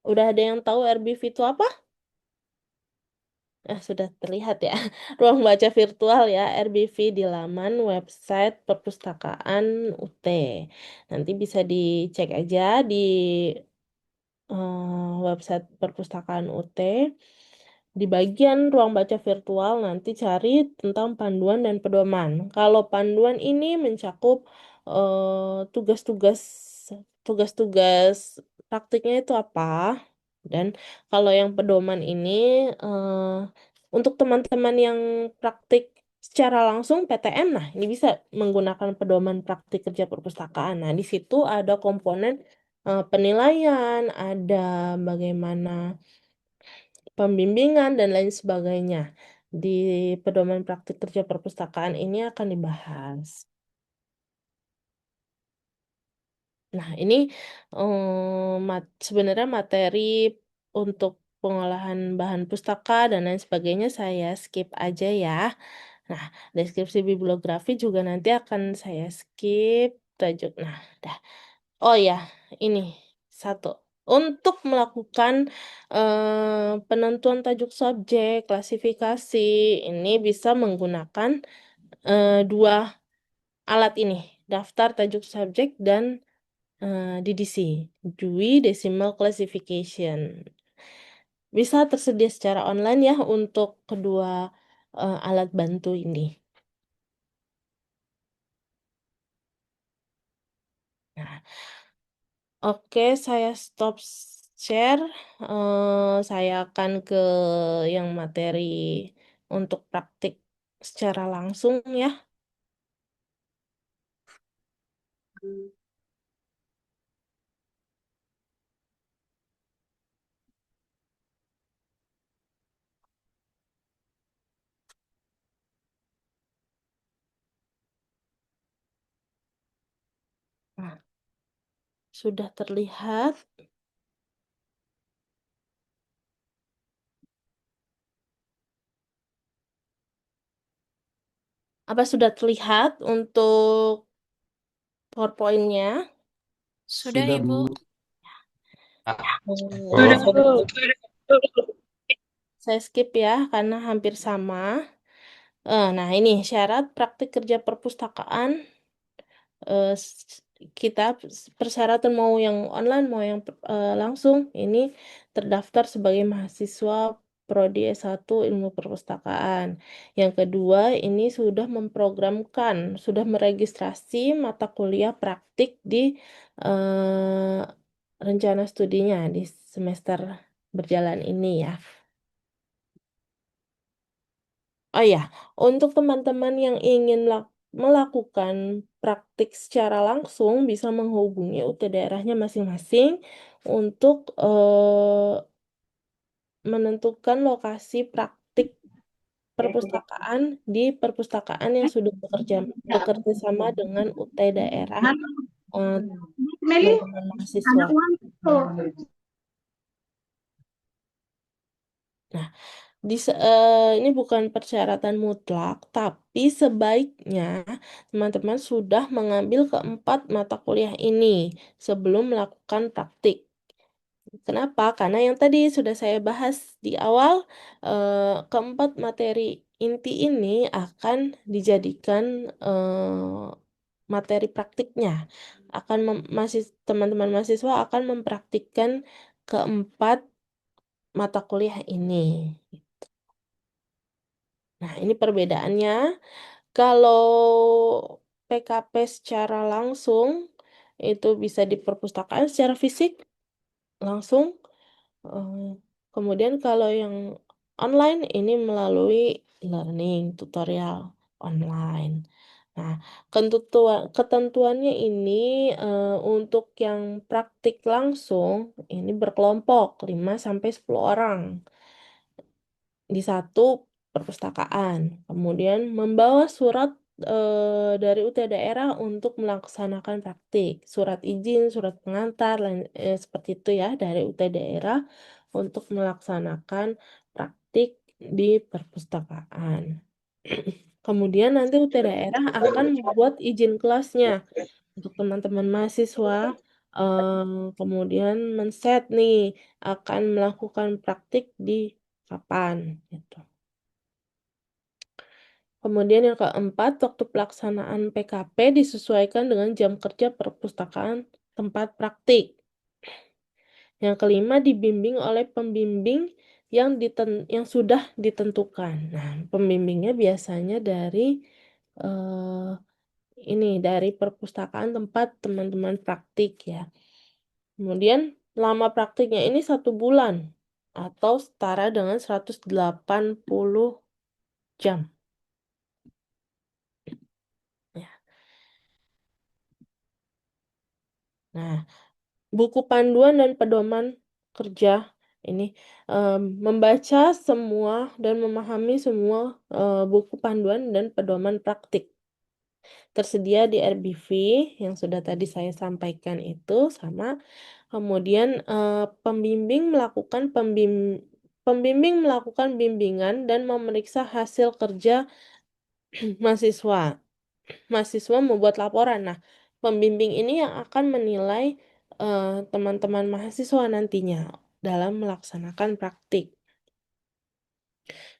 Udah ada yang tahu RBV itu apa? Sudah terlihat ya. Ruang baca virtual ya, RBV di laman website perpustakaan UT. Nanti bisa dicek aja di website perpustakaan UT. Di bagian ruang baca virtual nanti cari tentang panduan dan pedoman. Kalau panduan ini mencakup tugas-tugas tugas-tugas praktiknya itu apa. Dan kalau yang pedoman ini untuk teman-teman yang praktik secara langsung PTM. Nah, ini bisa menggunakan pedoman praktik kerja perpustakaan. Nah, di situ ada komponen penilaian, ada bagaimana pembimbingan dan lain sebagainya. Di pedoman praktik kerja perpustakaan ini akan dibahas. Nah, ini sebenarnya materi untuk pengolahan bahan pustaka dan lain sebagainya saya skip aja ya. Nah, deskripsi bibliografi juga nanti akan saya skip tajuk. Nah, dah. Oh ya, ini satu. Untuk melakukan penentuan tajuk subjek, klasifikasi, ini bisa menggunakan dua alat ini, daftar tajuk subjek dan DDC, Dewey Decimal Classification. Bisa tersedia secara online ya untuk kedua alat bantu ini. Nah, oke, saya stop share. Saya akan ke yang materi untuk praktik secara langsung ya. Nah, sudah terlihat. Apa sudah terlihat untuk PowerPoint-nya? Sudah, Sudah, Ibu. Bu. Sudah, Bu. Saya skip ya, karena hampir sama. Nah, ini syarat praktik kerja perpustakaan. Kita persyaratan mau yang online, mau yang langsung, ini terdaftar sebagai mahasiswa Prodi S1 Ilmu Perpustakaan. Yang kedua, ini sudah memprogramkan, sudah meregistrasi mata kuliah praktik di rencana studinya di semester berjalan ini ya. Oh ya, untuk teman-teman yang ingin melakukan praktik secara langsung bisa menghubungi UT daerahnya masing-masing untuk menentukan lokasi praktik perpustakaan di perpustakaan yang sudah bekerja sama dengan UT daerah teman-teman mahasiswa. Nah, ini bukan persyaratan mutlak, tapi sebaiknya teman-teman sudah mengambil keempat mata kuliah ini sebelum melakukan praktik. Kenapa? Karena yang tadi sudah saya bahas di awal, keempat materi inti ini akan dijadikan materi praktiknya. Teman-teman mahasiswa akan mempraktikkan keempat mata kuliah ini. Nah, ini perbedaannya. Kalau PKP secara langsung itu bisa di perpustakaan secara fisik langsung. Kemudian kalau yang online ini melalui learning tutorial online. Nah, ketentuannya ini untuk yang praktik langsung ini berkelompok 5 sampai 10 orang di satu perpustakaan. Kemudian membawa surat dari UT daerah untuk melaksanakan praktik, surat izin, surat pengantar, seperti itu ya dari UT daerah untuk melaksanakan praktik di perpustakaan. Kemudian nanti UT daerah akan membuat izin kelasnya untuk teman-teman mahasiswa. Kemudian men-set nih akan melakukan praktik di kapan gitu. Kemudian yang keempat, waktu pelaksanaan PKP disesuaikan dengan jam kerja perpustakaan tempat praktik. Yang kelima, dibimbing oleh pembimbing yang sudah ditentukan. Nah, pembimbingnya biasanya dari dari perpustakaan tempat teman-teman praktik ya. Kemudian lama praktiknya ini 1 bulan atau setara dengan 180 jam. Nah, buku panduan dan pedoman kerja ini membaca semua dan memahami semua buku panduan dan pedoman praktik tersedia di RBV yang sudah tadi saya sampaikan itu, sama kemudian pembimbing melakukan bimbingan dan memeriksa hasil kerja mahasiswa. Mahasiswa membuat laporan. Nah, pembimbing ini yang akan menilai teman-teman mahasiswa nantinya dalam melaksanakan praktik.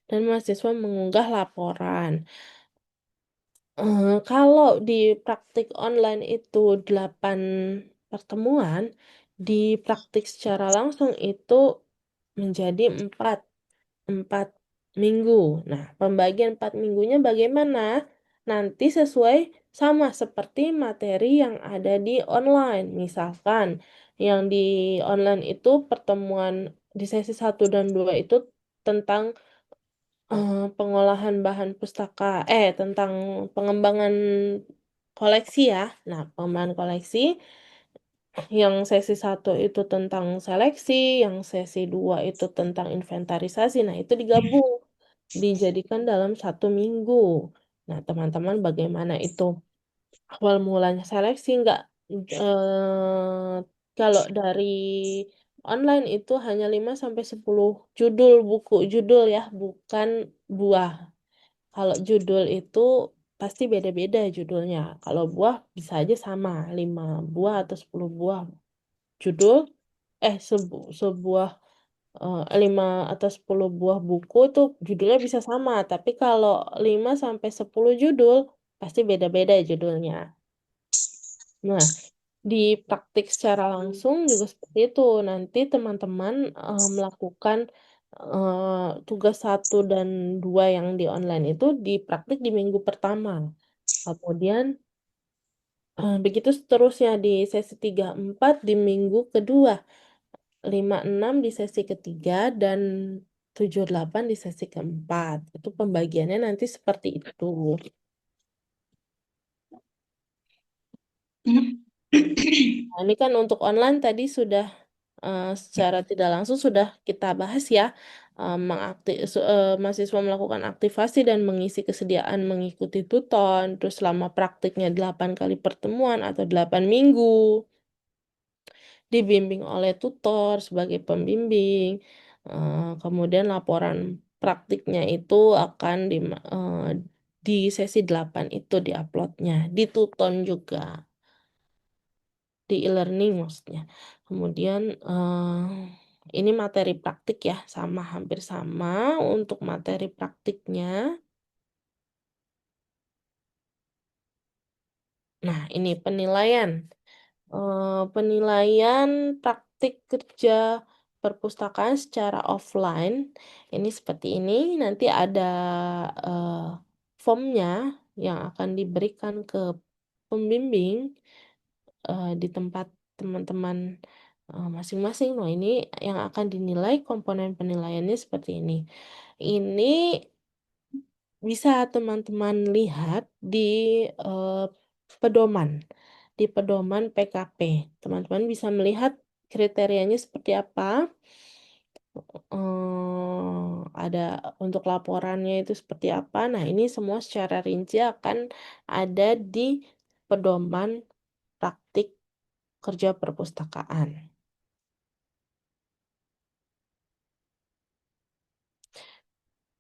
Dan mahasiswa mengunggah laporan. Kalau di praktik online itu 8 pertemuan, di praktik secara langsung itu menjadi 4 minggu. Nah, pembagian 4 minggunya bagaimana? Nanti sesuai sama seperti materi yang ada di online. Misalkan yang di online itu pertemuan di sesi 1 dan 2 itu tentang pengolahan bahan tentang pengembangan koleksi ya. Nah, pengembangan koleksi yang sesi 1 itu tentang seleksi, yang sesi 2 itu tentang inventarisasi. Nah, itu digabung, dijadikan dalam 1 minggu. Nah, teman-teman bagaimana itu? Awal mulanya seleksi enggak? Kalau dari online itu hanya 5 sampai 10 judul ya, bukan buah. Kalau judul itu pasti beda-beda judulnya. Kalau buah bisa aja sama, 5 buah atau 10 buah judul, sebuah 5 atau 10 buah buku itu judulnya bisa sama, tapi kalau 5 sampai 10 judul pasti beda-beda judulnya. Nah, di praktik secara langsung juga seperti itu. Nanti teman-teman melakukan tugas 1 dan 2 yang di online itu di praktik di minggu pertama. Kemudian begitu seterusnya di sesi 3, 4 di minggu kedua, 5, 6 di sesi ketiga, dan 7, 8 di sesi keempat. Itu pembagiannya nanti seperti itu. Nah, ini kan untuk online tadi sudah secara tidak langsung sudah kita bahas ya. Mahasiswa melakukan aktivasi dan mengisi kesediaan mengikuti tuton, terus selama praktiknya 8 kali pertemuan atau 8 minggu. Dibimbing oleh tutor sebagai pembimbing. Kemudian laporan praktiknya itu akan di sesi 8 itu diuploadnya, di tuton juga, di e-learning maksudnya. Kemudian ini materi praktik ya, hampir sama untuk materi praktiknya. Nah, ini penilaian. Penilaian praktik kerja perpustakaan secara offline ini seperti ini. Nanti ada formnya yang akan diberikan ke pembimbing di tempat teman-teman masing-masing. Nah, ini yang akan dinilai, komponen penilaiannya seperti ini. Ini bisa teman-teman lihat di pedoman. Di pedoman PKP. Teman-teman bisa melihat kriterianya seperti apa. Ada untuk laporannya itu seperti apa. Nah, ini semua secara rinci akan ada di pedoman praktik kerja perpustakaan.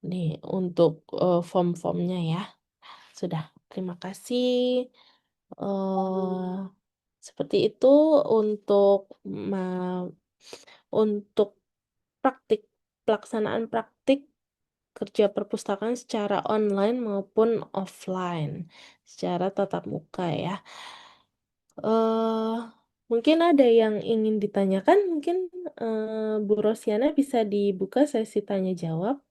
Nih, untuk form-formnya ya. Sudah, terima kasih. Seperti itu untuk untuk pelaksanaan praktik kerja perpustakaan secara online maupun offline, secara tatap muka ya. Mungkin ada yang ingin ditanyakan, mungkin Bu Rosiana bisa dibuka sesi tanya jawab.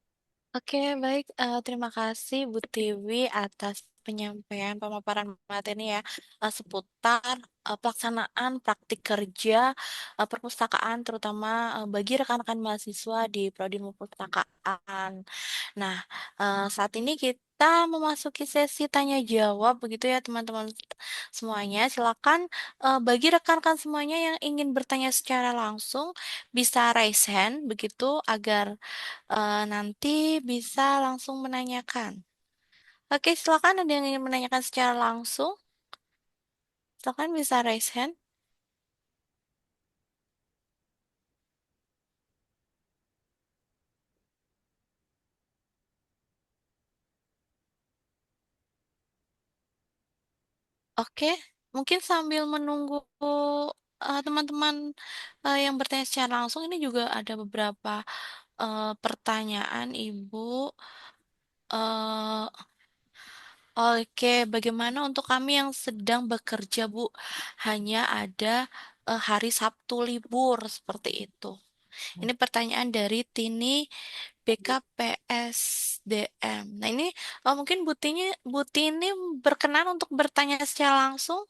Oke, baik. Terima kasih Bu Tiwi atas penyampaian pemaparan materi ya seputar pelaksanaan praktik kerja perpustakaan, terutama bagi rekan-rekan mahasiswa di Prodi Perpustakaan. Nah, saat ini kita memasuki sesi tanya jawab begitu ya teman-teman semuanya. Silakan bagi rekan-rekan semuanya yang ingin bertanya secara langsung bisa raise hand begitu agar nanti bisa langsung menanyakan. Oke, silakan ada yang ingin menanyakan secara langsung. Silakan bisa raise hand. Oke, mungkin sambil menunggu teman-teman yang bertanya secara langsung, ini juga ada beberapa pertanyaan, Ibu. Eh, oke, bagaimana untuk kami yang sedang bekerja, Bu? Hanya ada hari Sabtu libur seperti itu. Ini pertanyaan dari Tini BKPSDM. Nah, ini mungkin Bu Tini berkenan untuk bertanya secara langsung.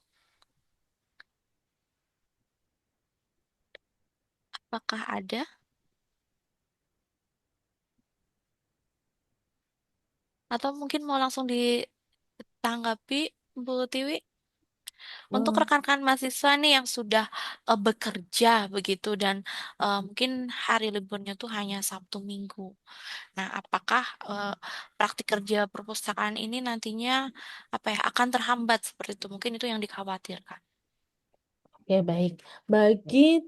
Apakah ada? Atau mungkin mau langsung ditanggapi, Bu Tiwi? Untuk rekan-rekan mahasiswa nih yang sudah bekerja begitu dan mungkin hari liburnya tuh hanya Sabtu Minggu. Nah, apakah praktik kerja perpustakaan ini nantinya apa ya akan terhambat seperti itu? Mungkin itu yang dikhawatirkan. Ya, baik. Bagi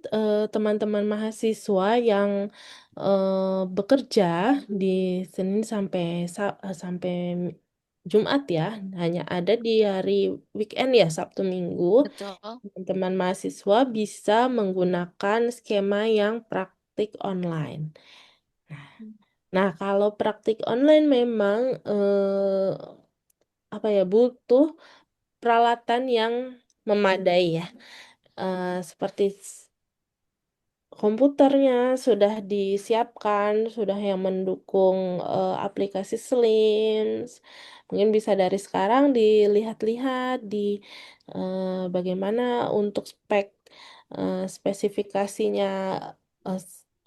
teman-teman mahasiswa yang bekerja di Senin sampai Jumat ya, hanya ada di hari weekend ya, Sabtu Minggu, Betul. teman-teman mahasiswa bisa menggunakan skema yang praktik online. Nah, kalau praktik online memang apa ya, butuh peralatan yang memadai ya. Seperti komputernya sudah disiapkan, sudah yang mendukung aplikasi Slims. Mungkin bisa dari sekarang dilihat-lihat di bagaimana untuk spesifikasinya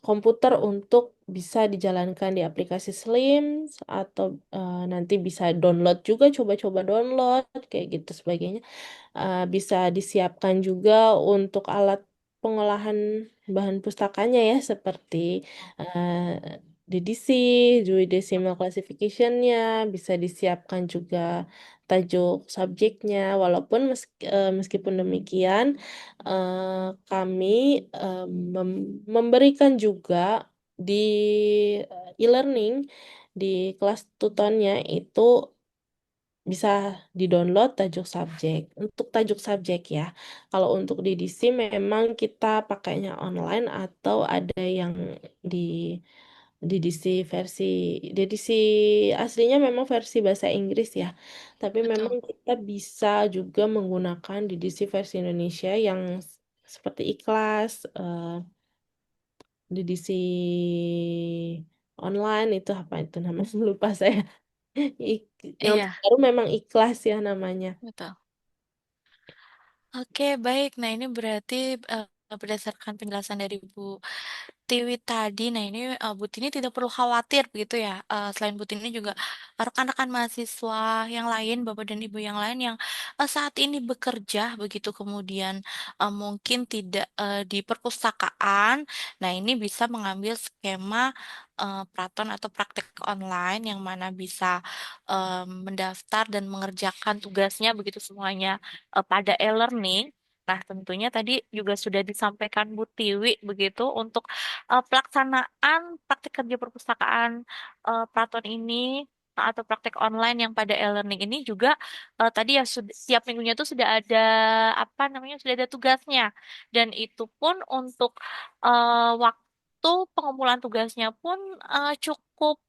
komputer untuk bisa dijalankan di aplikasi Slims atau nanti bisa download juga, coba-coba download kayak gitu sebagainya. Bisa disiapkan juga untuk alat pengolahan bahan pustakanya ya seperti DDC, Dewey Decimal Classification-nya, bisa disiapkan juga tajuk subjeknya. Walaupun meskipun demikian, kami memberikan juga di e-learning di kelas tutonnya itu bisa di-download tajuk subjek. Untuk tajuk subjek ya. Kalau untuk DDC memang kita pakainya online atau ada yang di DDC aslinya memang versi bahasa Inggris ya. Tapi memang Betul. kita bisa juga menggunakan DDC versi Indonesia yang seperti Ikhlas, DDC online itu apa itu namanya lupa saya. Yang Iya, baru memang Ikhlas ya namanya. betul. Oke, baik. Nah, ini berarti berdasarkan penjelasan dari Bu Tiwi tadi, nah ini Bu Tini tidak perlu khawatir begitu ya. Selain Bu Tini juga rekan-rekan mahasiswa yang lain, Bapak dan Ibu yang lain yang saat ini bekerja begitu kemudian mungkin tidak di perpustakaan. Nah ini bisa mengambil skema praton atau praktek online yang mana bisa mendaftar dan mengerjakan tugasnya begitu semuanya pada e-learning. Nah, tentunya tadi juga sudah disampaikan Bu Tiwi begitu untuk pelaksanaan praktik kerja perpustakaan Praton ini atau praktek online yang pada e-learning ini juga tadi ya setiap minggunya itu sudah ada apa namanya sudah ada tugasnya dan itu pun untuk waktu pengumpulan tugasnya pun cukup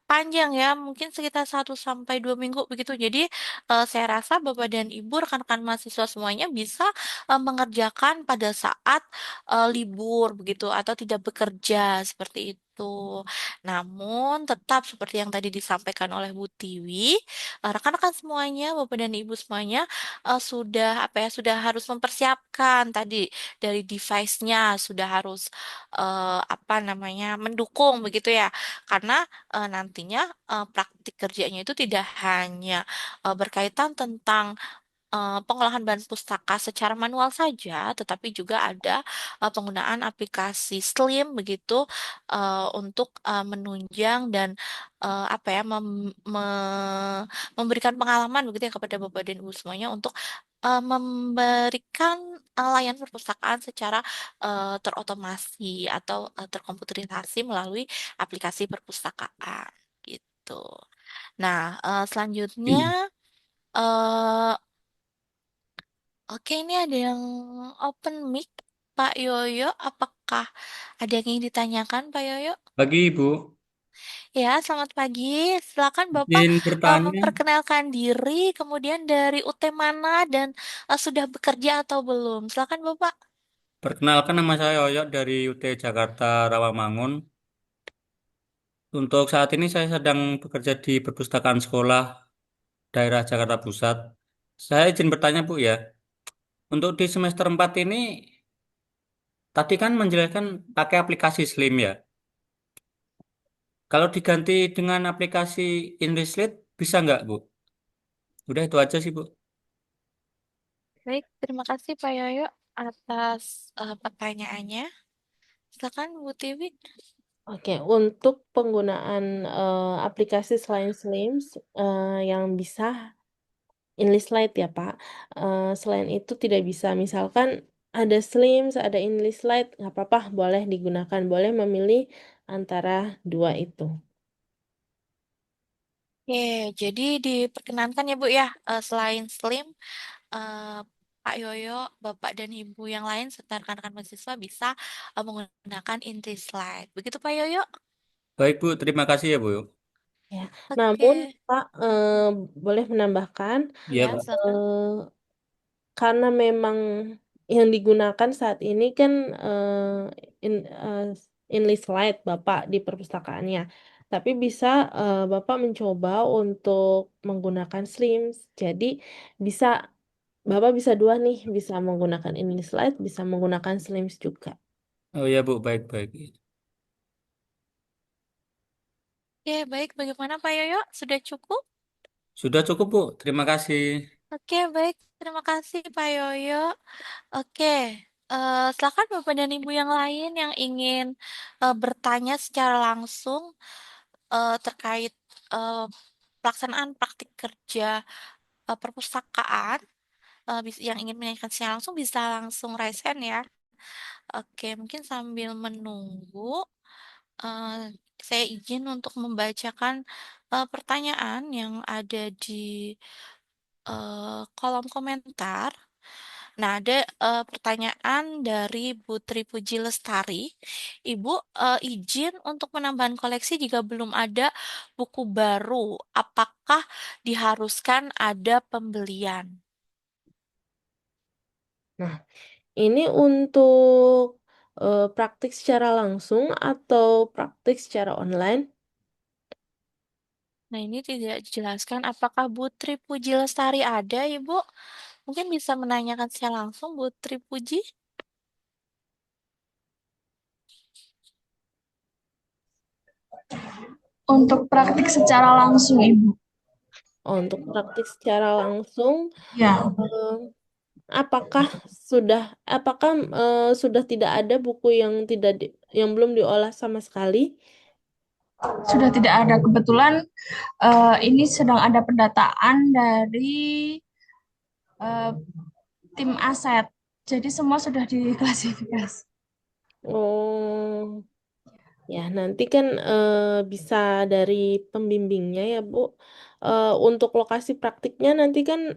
panjang ya, mungkin sekitar 1 sampai 2 minggu begitu. Jadi saya rasa Bapak dan Ibu rekan-rekan mahasiswa semuanya bisa mengerjakan pada saat libur begitu atau tidak bekerja seperti itu. Namun tetap seperti yang tadi disampaikan oleh Bu Tiwi, rekan-rekan semuanya, Bapak dan Ibu semuanya sudah apa ya sudah harus mempersiapkan tadi dari device-nya sudah harus apa namanya mendukung begitu ya. Karena mana nantinya praktik kerjanya itu tidak hanya berkaitan tentang pengolahan bahan pustaka secara manual saja, tetapi juga ada penggunaan aplikasi Slim begitu untuk menunjang dan apa ya memberikan pengalaman begitu ya kepada Bapak dan Ibu semuanya untuk memberikan layanan perpustakaan secara terotomasi atau terkomputerisasi melalui aplikasi perpustakaan gitu. Nah, selanjutnya eh oke, ini ada yang open mic, Pak Yoyo. Apakah ada yang ingin ditanyakan, Pak Yoyo? Pagi Ibu, Ya, selamat pagi. Silakan Bapak izin bertanya. memperkenalkan diri, kemudian dari UT mana dan sudah bekerja atau belum. Silakan Bapak. Perkenalkan nama saya Oyok dari UT Jakarta Rawamangun. Untuk saat ini saya sedang bekerja di perpustakaan sekolah daerah Jakarta Pusat. Saya izin bertanya Bu ya, untuk di semester 4 ini tadi kan menjelaskan pakai aplikasi Slim ya. Kalau diganti dengan aplikasi InReslate bisa nggak Bu? Udah itu aja sih Bu. Baik, terima kasih Pak Yoyo atas pertanyaannya. Silakan Bu Tiwi. Oke, untuk penggunaan aplikasi selain Slims yang bisa English Lite ya Pak. Selain itu tidak bisa, misalkan ada Slims, ada English Lite, nggak apa-apa, boleh digunakan, boleh memilih antara dua itu. Oke, jadi diperkenankan ya Bu ya, selain Slim, eh, Pak Yoyo, Bapak dan Ibu yang lain serta rekan-rekan mahasiswa bisa menggunakan InriSlide. Begitu Pak Yoyo? Baik Bu, terima kasih ya Bu. Ya, namun Oke, Pak boleh menambahkan Iya ya Pak. silakan. karena memang yang digunakan saat ini kan in, eh, English Lite Bapak di perpustakaannya. Tapi bisa Bapak mencoba untuk menggunakan Slims. Jadi bisa Bapak bisa dua nih, bisa menggunakan English Lite, bisa menggunakan Slims juga. Oh ya Bu, baik-baik. Oke, baik. Bagaimana Pak Yoyo? Sudah cukup? Sudah cukup Bu, terima kasih. Oke, baik. Terima kasih Pak Yoyo. Oke, silakan Bapak dan Ibu yang lain yang ingin bertanya secara langsung terkait eh, pelaksanaan praktik kerja perpustakaan. Yang ingin menanyakan secara langsung bisa langsung raise hand ya. Oke, mungkin sambil menunggu, eh, saya izin untuk membacakan pertanyaan yang ada di kolom komentar. Nah, ada pertanyaan dari Putri Puji Lestari. Ibu, izin untuk penambahan koleksi jika belum ada buku baru. Apakah diharuskan ada pembelian? Nah, ini untuk praktik secara langsung atau praktik secara online? Nah, ini tidak dijelaskan apakah Putri Puji Lestari ada, Ibu? Mungkin bisa menanyakan secara langsung, Putri Puji. Untuk praktik secara langsung, Ibu. Untuk praktik secara langsung, Ya, apakah sudah tidak ada buku yang belum diolah sama sekali? sudah tidak ada. Kebetulan ini sedang ada pendataan dari eh, tim aset. Jadi semua sudah diklasifikasi. Oh, ya nanti kan bisa dari pembimbingnya ya Bu. Untuk lokasi praktiknya nanti kan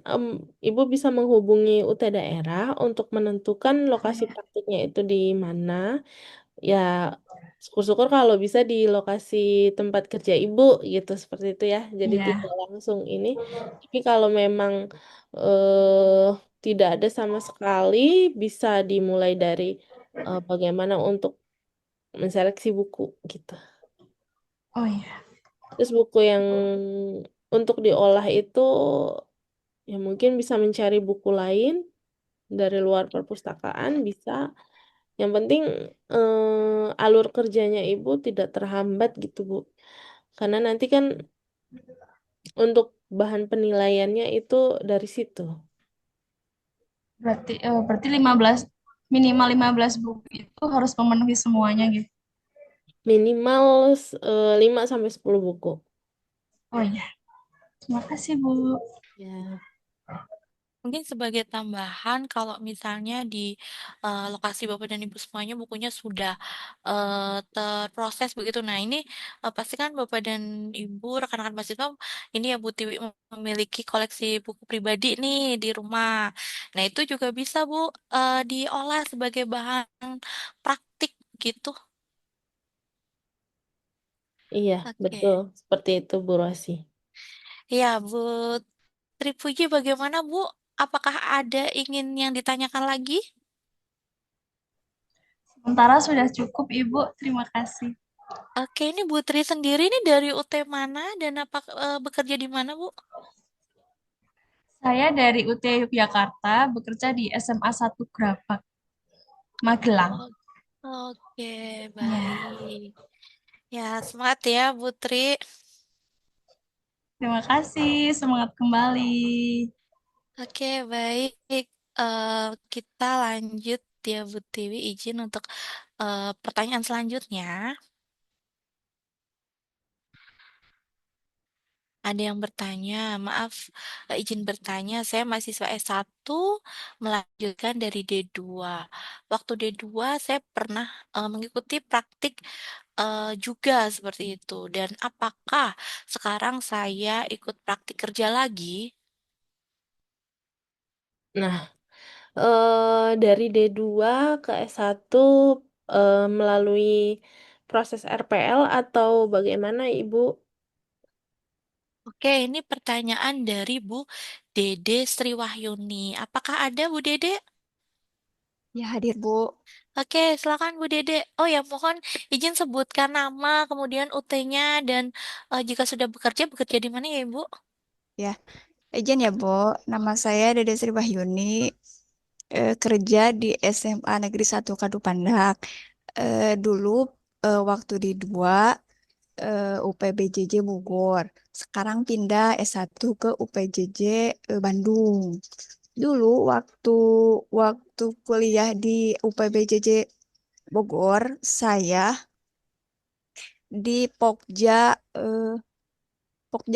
Ibu bisa menghubungi UT daerah untuk menentukan lokasi praktiknya itu di mana. Ya, syukur-syukur kalau bisa di lokasi tempat kerja ibu gitu seperti itu ya. Jadi Iya. tidak langsung ini. Tapi kalau memang eh tidak ada sama sekali, bisa dimulai dari bagaimana untuk menseleksi buku gitu. Oh iya. Terus buku yang untuk diolah itu ya mungkin bisa mencari buku lain dari luar perpustakaan bisa. Yang penting alur kerjanya Ibu tidak terhambat gitu, Bu. Karena nanti kan untuk bahan penilaiannya itu dari situ. Berarti 15 minimal 15 buku itu harus memenuhi semuanya gitu. Minimal 5 sampai 10 buku. Oh iya, terima kasih Bu. Ya. Mungkin sebagai tambahan, kalau misalnya di lokasi Bapak dan Ibu semuanya bukunya sudah terproses begitu. Nah, ini pasti kan Bapak dan Ibu, rekan-rekan mahasiswa, ini ya Bu Tiwi memiliki koleksi buku pribadi nih di rumah. Nah, itu juga bisa Bu diolah sebagai bahan praktik gitu. Iya, Oke. betul. Seperti itu, Bu Rosi. Ya, Bu Tripuji bagaimana Bu? Apakah ada ingin yang ditanyakan lagi? Sementara sudah cukup Ibu, terima kasih. Oke, ini Bu Tri sendiri nih dari UT mana dan apa bekerja di mana, Bu? Saya dari UT Yogyakarta, bekerja di SMA 1 Grapak, Magelang. Oh, oke, Ya, baik. Ya, semangat ya, Bu Tri. terima kasih, semangat kembali. Oke, baik. Kita lanjut ya, Bu Tiwi. Izin untuk pertanyaan selanjutnya. Ada yang bertanya, maaf, izin bertanya, saya mahasiswa S1 melanjutkan dari D2. Waktu D2 saya pernah mengikuti praktik juga seperti itu. Dan apakah sekarang saya ikut praktik kerja lagi? Nah, dari D2 ke S1 melalui proses RPL atau bagaimana, Ibu? Oke, ini pertanyaan dari Bu Dede Sriwahyuni. Apakah ada Bu Dede? Ya, hadir, Bu. Oke, silakan Bu Dede. Oh ya, mohon izin sebutkan nama, kemudian UT-nya, dan jika sudah bekerja, bekerja di mana ya, Ibu? Ya, izin ya, Bu. Nama saya Dede Sri Wahyuni, kerja di SMA Negeri 1 Kadupandak. Dulu waktu di 2 UPBJJ Bogor. Sekarang pindah S1 ke UPJJ Bandung. Dulu waktu kuliah di UPBJJ Bogor, saya di Pokja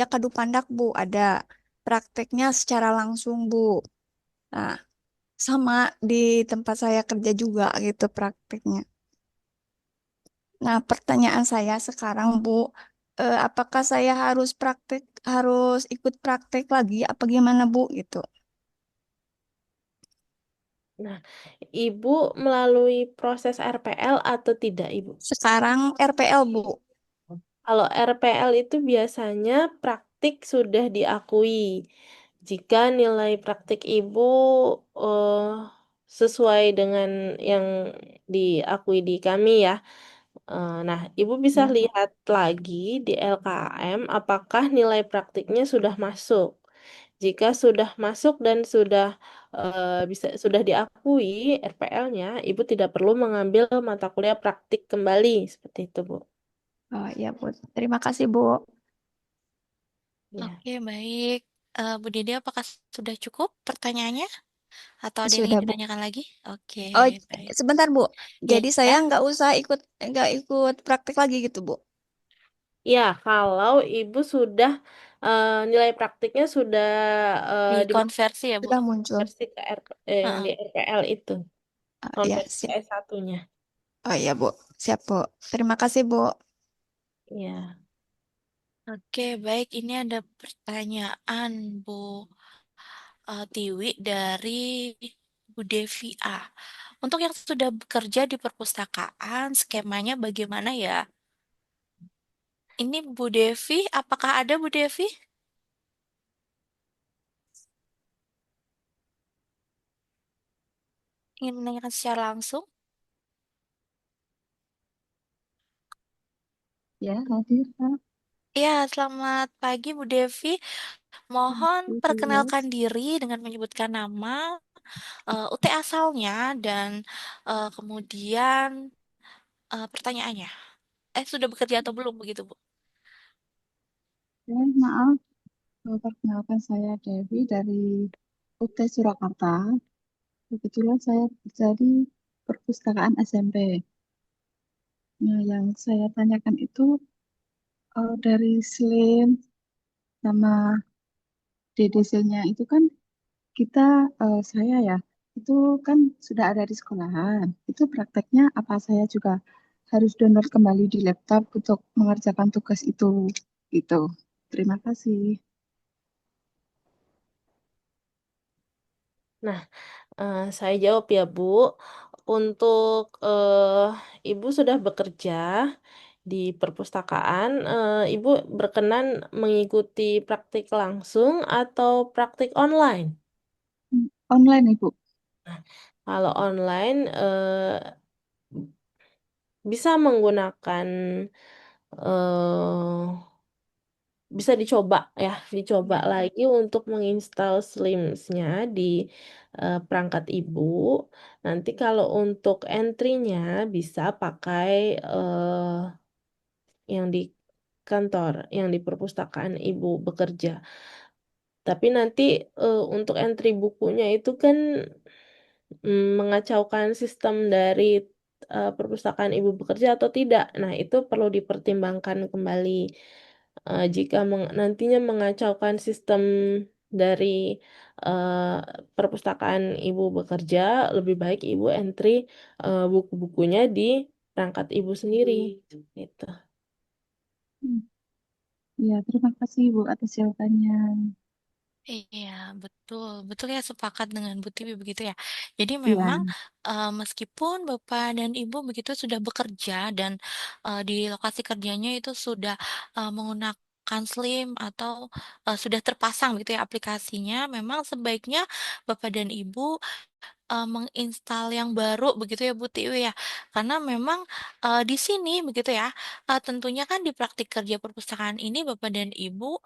Kadupandak, Bu, ada prakteknya secara langsung, Bu. Nah, sama di tempat saya kerja juga gitu prakteknya. Nah, pertanyaan saya sekarang, Bu, apakah saya harus ikut praktek lagi apa gimana, Bu, gitu? Nah, Ibu melalui proses RPL atau tidak, Ibu? Sekarang RPL, Bu. Kalau RPL itu biasanya praktik sudah diakui. Jika nilai praktik Ibu eh, sesuai dengan yang diakui di kami ya. Nah, Ibu bisa Ya. lihat lagi di LKM apakah nilai praktiknya sudah masuk. Jika sudah masuk dan sudah diakui RPL-nya, Ibu tidak perlu mengambil mata kuliah praktik kembali seperti itu, Bu. Oh, ya, Bu. Terima kasih, Bu. Ya. Oke, baik. Bu Dede, apakah sudah cukup pertanyaannya? Atau ada yang Sudah, ingin Bu. ditanyakan lagi? Oke, Oh, baik. sebentar, Bu. Ya, Jadi saya nggak ikut praktek lagi gitu, Bu. Ya, kalau Ibu sudah nilai praktiknya sudah dikonversi ya, Bu? Sudah muncul. dikonversi ke yang di Heeh. RPL itu, Ya, konversi siap. S1-nya. Oh, iya, Bu. Siap, Bu. Terima kasih, Bu. Ya. Oke, baik. Ini ada pertanyaan, Bu Tiwi dari Bu Devi A. Untuk yang sudah bekerja di perpustakaan, skemanya bagaimana ya? Ini Bu Devi, apakah ada Bu Devi? Ingin menanyakan secara langsung? Ya, hadir, Pak. Ya, selamat pagi Bu Devi. Mohon Ibu, perkenalkan diri dengan menyebutkan nama, UT asalnya dan kemudian pertanyaannya. Sudah bekerja atau belum begitu, Bu? Maaf, perkenalkan saya Devi dari UT Surakarta. Kebetulan saya kerja di perpustakaan SMP. Nah, yang saya tanyakan itu dari SLIM sama DDC-nya itu kan kita, saya ya, itu kan sudah ada di sekolahan. Itu prakteknya apa saya juga harus download kembali di laptop untuk mengerjakan tugas itu, gitu. Terima kasih. Nah, saya jawab ya, Bu. Untuk Ibu sudah bekerja di perpustakaan, Ibu berkenan mengikuti praktik langsung atau praktik online? Online, Ibu. Kalau online, bisa menggunakan eh bisa dicoba ya, dicoba lagi untuk menginstal Slims-nya di perangkat Ibu. Nanti kalau untuk entry-nya bisa pakai yang di kantor, yang di perpustakaan Ibu bekerja. Tapi nanti untuk entry bukunya itu kan mengacaukan sistem dari perpustakaan Ibu bekerja atau tidak. Nah, itu perlu dipertimbangkan kembali. Jika nantinya mengacaukan sistem dari perpustakaan Ibu bekerja, lebih baik Ibu entry buku-bukunya di perangkat Ibu sendiri. Gitu. Ya, terima kasih Ibu atas jawabannya. Iya, betul. Betul ya, sepakat dengan Bu Tiwi begitu ya. Jadi Iya. memang meskipun Bapak dan Ibu begitu sudah bekerja dan di lokasi kerjanya itu sudah menggunakan Slim atau sudah terpasang gitu ya aplikasinya, memang sebaiknya Bapak dan Ibu menginstal yang baru begitu ya Bu Tiwi ya. Karena memang di sini begitu ya, tentunya kan di praktik kerja perpustakaan ini Bapak dan Ibu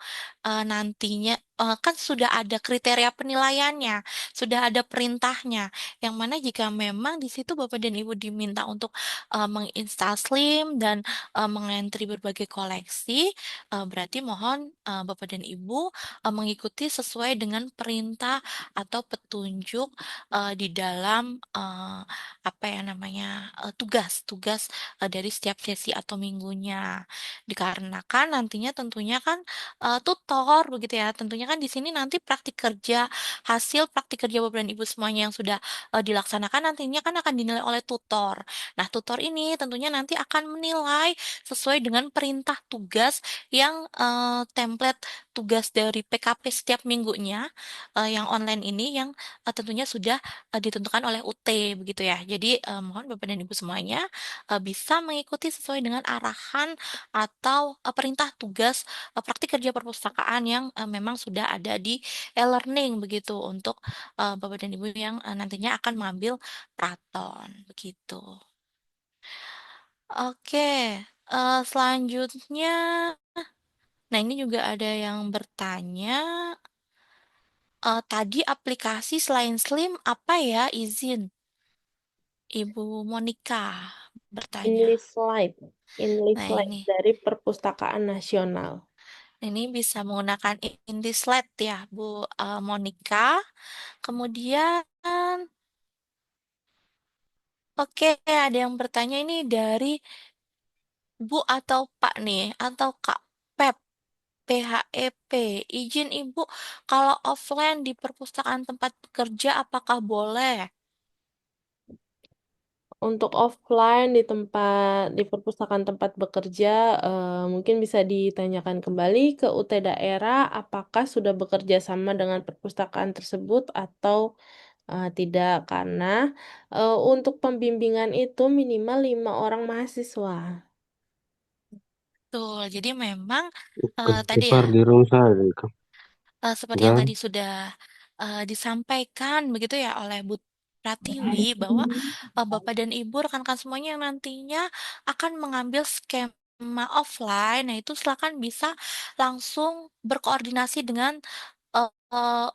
nantinya kan sudah ada kriteria penilaiannya, sudah ada perintahnya, yang mana jika memang di situ Bapak dan Ibu diminta untuk menginstal Slim dan mengentri berbagai koleksi, berarti mohon Bapak dan Ibu mengikuti sesuai dengan perintah atau petunjuk di dalam apa ya namanya tugas-tugas dari setiap sesi atau minggunya. Dikarenakan nantinya tentunya kan tutor begitu ya. Tentunya kan di sini nanti praktik kerja hasil praktik kerja Bapak dan Ibu semuanya yang sudah dilaksanakan nantinya kan akan dinilai oleh tutor. Nah, tutor ini tentunya nanti akan menilai sesuai dengan perintah tugas yang template tugas dari PKP setiap minggunya yang online ini yang tentunya sudah ditentukan oleh UT begitu ya. Jadi mohon Bapak dan Ibu semuanya bisa mengikuti sesuai dengan arahan atau perintah tugas praktik kerja perpustakaan yang memang sudah ada di e-learning begitu untuk Bapak dan Ibu yang nantinya akan mengambil praton begitu. Oke, selanjutnya, nah ini juga ada yang bertanya, tadi aplikasi selain Slim apa ya izin? Ibu Monica bertanya. English Slide. English Nah Slide ini, dari Perpustakaan Nasional. ini bisa menggunakan Indisled ya Bu Monica. Kemudian, oke ada yang bertanya ini dari Bu atau Pak nih, atau Kak Pep, PHEP. Izin Ibu, kalau offline di perpustakaan tempat bekerja apakah boleh? Untuk offline di perpustakaan tempat bekerja, mungkin bisa ditanyakan kembali ke UT daerah apakah sudah bekerja sama dengan perpustakaan tersebut atau tidak, karena untuk pembimbingan itu minimal 5 orang mahasiswa. Betul, jadi memang tadi ya, Kifar di rumah seperti yang kan? tadi sudah disampaikan begitu ya oleh Bu Pratiwi bahwa Bapak dan Ibu rekan-rekan semuanya yang nantinya akan mengambil skema offline, nah itu silakan bisa langsung berkoordinasi dengan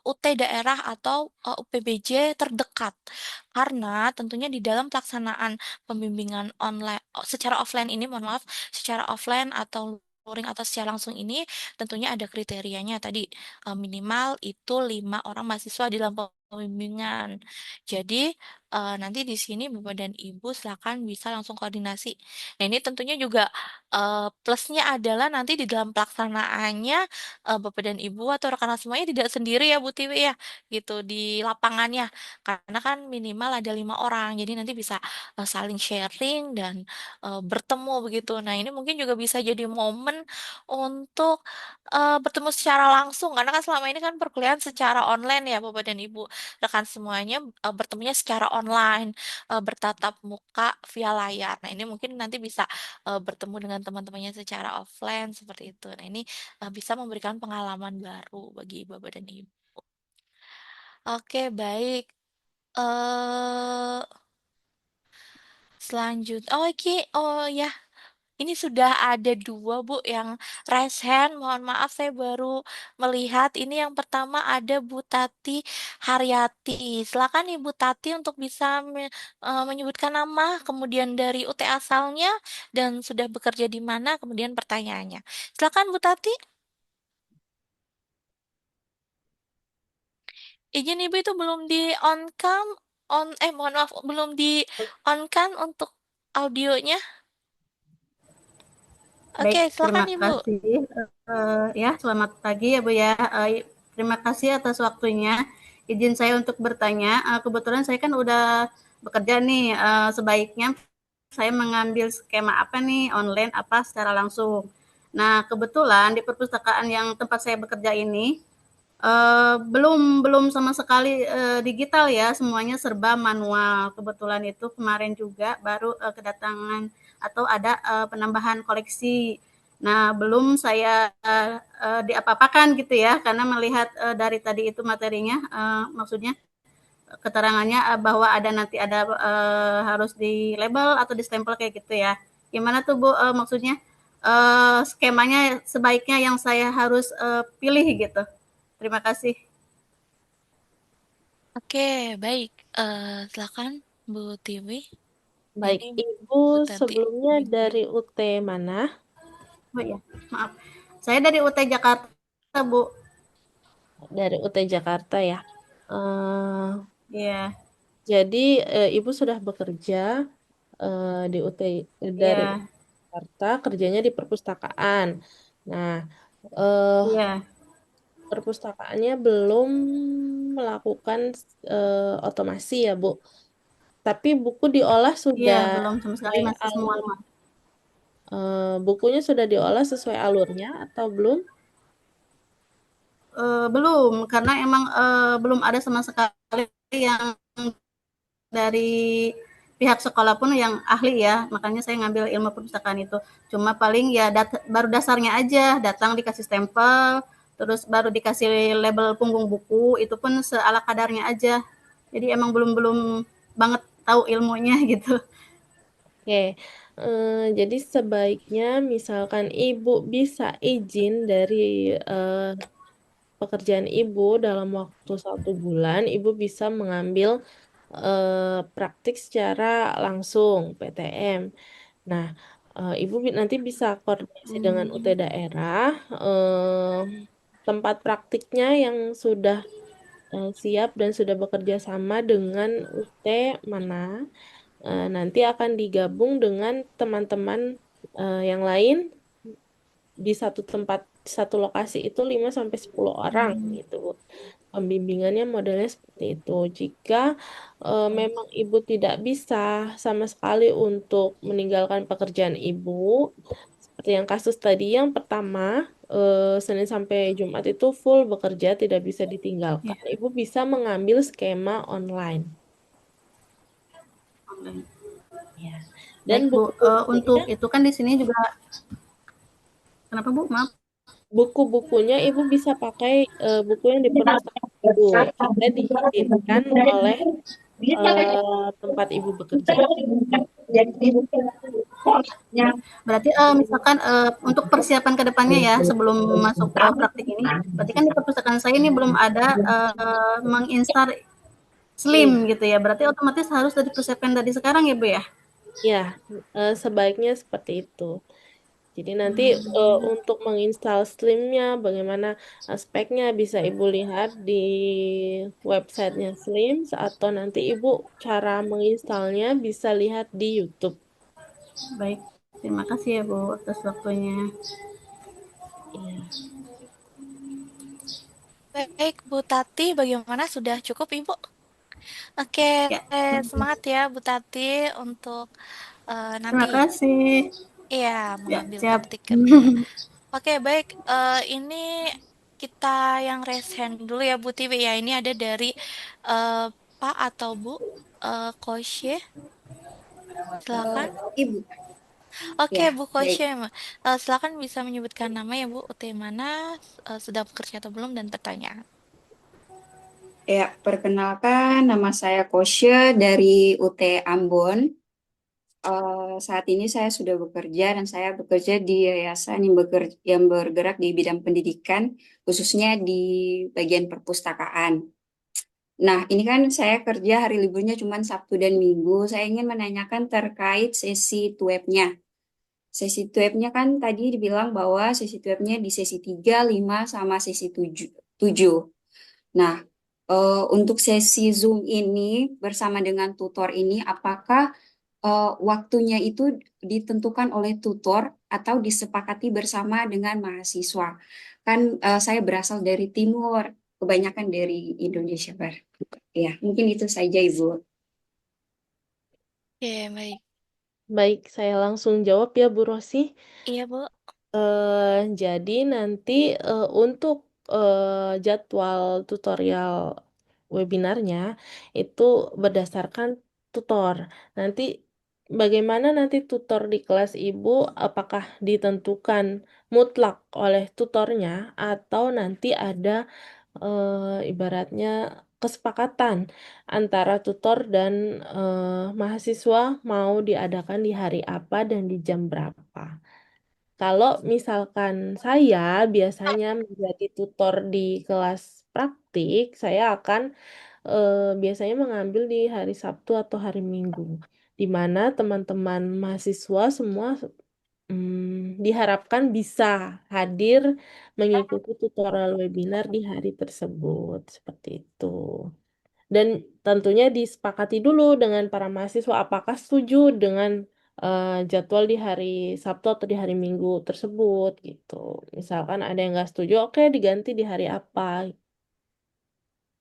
UT daerah atau UPBJ terdekat. Karena tentunya di dalam pelaksanaan pembimbingan online secara offline ini, mohon maaf, secara offline atau luring atau secara langsung ini tentunya ada kriterianya tadi, minimal itu 5 orang mahasiswa di dalam pembimbingan. Jadi, nanti di sini Bapak dan Ibu silakan bisa langsung koordinasi. Nah, ini tentunya juga, plusnya adalah nanti di dalam pelaksanaannya Bapak dan Ibu atau rekan semuanya tidak sendiri ya Bu Tiwi ya, gitu di lapangannya. Karena kan minimal ada 5 orang, jadi nanti bisa saling sharing dan bertemu begitu. Nah ini mungkin juga bisa jadi momen untuk bertemu secara langsung, karena kan selama ini kan perkuliahan secara online ya Bapak dan Ibu. Rekan semuanya bertemunya secara online, bertatap muka via layar. Nah ini mungkin nanti bisa bertemu dengan teman-temannya secara offline seperti itu. Nah ini bisa memberikan pengalaman baru bagi Bapak dan Ibu. Oke, baik. Selanjutnya, oh ya, ini sudah ada 2 Bu yang raise hand. Mohon maaf saya baru melihat. Ini yang pertama ada Bu Tati Haryati. Silakan Ibu Tati untuk bisa menyebutkan nama, kemudian dari UT asalnya dan sudah bekerja di mana, kemudian pertanyaannya. Silakan Bu Tati. Izin Ibu itu belum di on cam, mohon maaf, belum di on kan untuk audionya. Oke, Baik, silakan terima Ibu. kasih. Ya, selamat pagi ya Bu ya. Terima kasih atas waktunya. Izin saya untuk bertanya. Kebetulan saya kan udah bekerja nih. Sebaiknya saya mengambil skema apa nih, online apa secara langsung. Nah, kebetulan di perpustakaan yang tempat saya bekerja ini belum sama sekali digital ya, semuanya serba manual. Kebetulan itu kemarin juga baru kedatangan atau ada penambahan koleksi. Nah, belum saya diapa-apakan gitu ya, karena melihat dari tadi itu materinya, maksudnya keterangannya bahwa ada nanti ada harus di label atau di stempel kayak gitu ya. Gimana tuh Bu, maksudnya skemanya sebaiknya yang saya harus pilih gitu. Terima kasih. Oke, baik. Silakan Bu Tiwi. Baik, Ini Ibu Bu Tati. sebelumnya dari UT mana? Oh ya, maaf. Saya dari UT Jakarta, Bu. Dari UT Jakarta ya. Iya, Jadi Ibu sudah bekerja di UT dari iya, Jakarta, kerjanya di perpustakaan. Nah, eh, iya, perpustakaannya belum melakukan otomasi ya, Bu. Tapi buku diolah iya, sudah belum sama sekali sesuai masih semua alur. lemah. Bukunya sudah diolah sesuai alurnya atau belum? Belum, karena emang belum ada sama sekali yang dari pihak sekolah pun yang ahli ya, makanya saya ngambil ilmu perpustakaan itu. Cuma paling ya baru dasarnya aja, datang dikasih stempel, terus baru dikasih label punggung buku, itu pun seala kadarnya aja. Jadi emang belum banget tahu ilmunya gitu. Oke, jadi sebaiknya misalkan Ibu bisa izin dari pekerjaan Ibu dalam waktu 1 bulan, Ibu bisa mengambil praktik secara langsung PTM. Nah, Ibu nanti bisa koordinasi dengan UT daerah, tempat praktiknya yang sudah siap dan sudah bekerja sama dengan UT mana. Nanti akan digabung dengan teman-teman yang lain di satu tempat, satu lokasi itu 5 sampai 10 orang gitu. Pembimbingannya modelnya seperti itu. Jika memang Ibu tidak bisa sama sekali untuk meninggalkan pekerjaan Ibu, seperti yang kasus tadi yang pertama, Senin sampai Jumat itu full bekerja, tidak bisa ditinggalkan. Ibu bisa mengambil skema online. Ya. Dan Baik Bu, buku-bukunya untuk itu kan di sini juga, kenapa Bu? Maaf. buku-bukunya Ibu bisa pakai buku yang di perpustakaan Ibu. Jika diizinkan oleh tempat Ibu bekerja. Berarti misalkan untuk persiapan ke depannya ya sebelum masuk ke praktik ini, berarti kan di perpustakaan saya ini belum ada menginstal Slim gitu ya. Berarti otomatis harus dipersiapkan dari sekarang ya, Bu ya? Ya, sebaiknya seperti itu. Jadi nanti untuk menginstal Slimnya, bagaimana aspeknya bisa Ibu lihat di websitenya Slim, atau nanti Ibu cara menginstalnya bisa lihat di YouTube. Baik, terima kasih ya Bu atas waktunya. Iya. Baik, Bu Tati, bagaimana? Sudah cukup, Ibu? Oke, Ya, semangat ya Bu Tati untuk nanti terima kasih. iya Ya, mengambil siap. praktikumnya. Oke, baik. Ini kita yang raise hand dulu ya Bu Tiwi ya. Ini ada dari eh, Pak atau Bu Kosye. Silakan. Ibu, Oke, ya, Bu baik. Kosye, silakan bisa menyebutkan nama ya Bu, UT mana, sudah bekerja atau belum, dan pertanyaan. Ya, perkenalkan nama saya Kosya dari UT Ambon. Saat ini saya sudah bekerja dan saya bekerja di yayasan yang bergerak di bidang pendidikan, khususnya di bagian perpustakaan. Nah, ini kan saya kerja hari liburnya cuma Sabtu dan Minggu. Saya ingin menanyakan terkait sesi webnya. Sesi webnya kan tadi dibilang bahwa sesi webnya di sesi 3, 5, sama sesi 7. Nah, untuk sesi Zoom ini bersama dengan tutor ini, apakah waktunya itu ditentukan oleh tutor atau disepakati bersama dengan mahasiswa? Kan saya berasal dari timur, kebanyakan dari Indonesia Barat. Ya, mungkin itu saja Ibu. Oke, baik. Baik, saya langsung jawab ya Bu Rosi. Iya Bu. Jadi nanti untuk jadwal tutorial webinarnya itu berdasarkan tutor. Nanti bagaimana nanti tutor di kelas Ibu, apakah ditentukan mutlak oleh tutornya atau nanti ada ibaratnya kesepakatan antara tutor dan mahasiswa mau diadakan di hari apa dan di jam berapa. Kalau misalkan saya biasanya menjadi tutor di kelas praktik, saya akan biasanya mengambil di hari Sabtu atau hari Minggu, di mana teman-teman mahasiswa semua diharapkan bisa hadir mengikuti tutorial webinar di hari tersebut, seperti itu. Dan tentunya disepakati dulu dengan para mahasiswa apakah setuju dengan jadwal di hari Sabtu atau di hari Minggu tersebut gitu. Misalkan ada yang nggak setuju, oke diganti di hari apa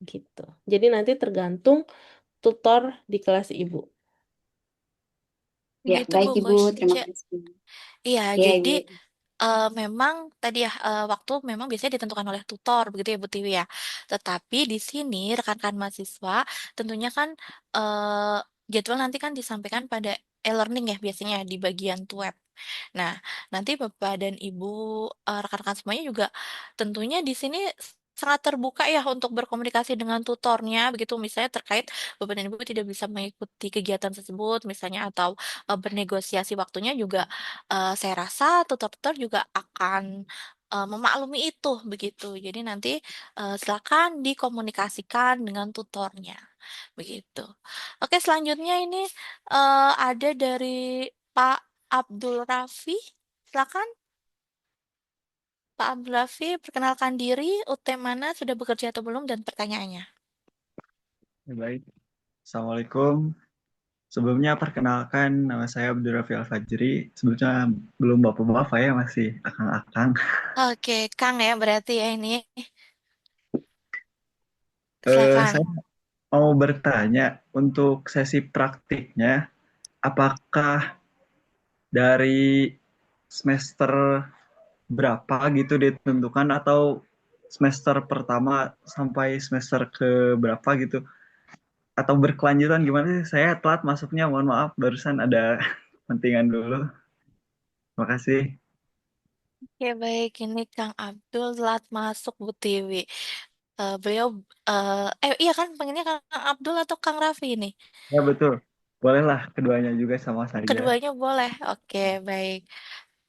gitu. Jadi nanti tergantung tutor di kelas Ibu. Ya, Begitu baik Bu Ibu, terima Kosye. kasih. Iya, Ya, jadi Ibu. memang tadi ya waktu memang biasanya ditentukan oleh tutor begitu ya Bu Tiwi ya. Tetapi di sini rekan-rekan mahasiswa tentunya kan jadwal nanti kan disampaikan pada e-learning ya biasanya di bagian web. Nah, nanti Bapak dan Ibu rekan-rekan semuanya juga tentunya di sini sangat terbuka ya untuk berkomunikasi dengan tutornya begitu misalnya terkait Bapak dan Ibu tidak bisa mengikuti kegiatan tersebut misalnya atau bernegosiasi waktunya juga saya rasa tutor-tutor juga akan memaklumi itu begitu. Jadi nanti silakan dikomunikasikan dengan tutornya begitu. Oke, selanjutnya ini ada dari Pak Abdul Rafi. Silakan Pak Abdul Rafi, perkenalkan diri, UT mana, sudah bekerja atau belum, dan pertanyaannya. Baik, Assalamualaikum. Sebelumnya perkenalkan nama saya Abdul Rafi Al-Fajri. Sebelumnya belum bapak-bapak ya, masih akang-akang. Oke, Kang ya berarti ya ini. Silakan. Saya mau bertanya untuk sesi praktiknya, apakah dari semester berapa gitu ditentukan atau semester pertama sampai semester ke berapa gitu? Atau berkelanjutan gimana sih? Saya telat masuknya, mohon maaf, barusan ada pentingan dulu. Terima kasih. Oke, baik. Ini Kang Abdul telat masuk Bu Tiwi. Beliau, iya kan panggilnya Kang Abdul atau Kang Raffi ini? Ya betul. Bolehlah keduanya juga sama saja. Keduanya boleh. Oke, baik.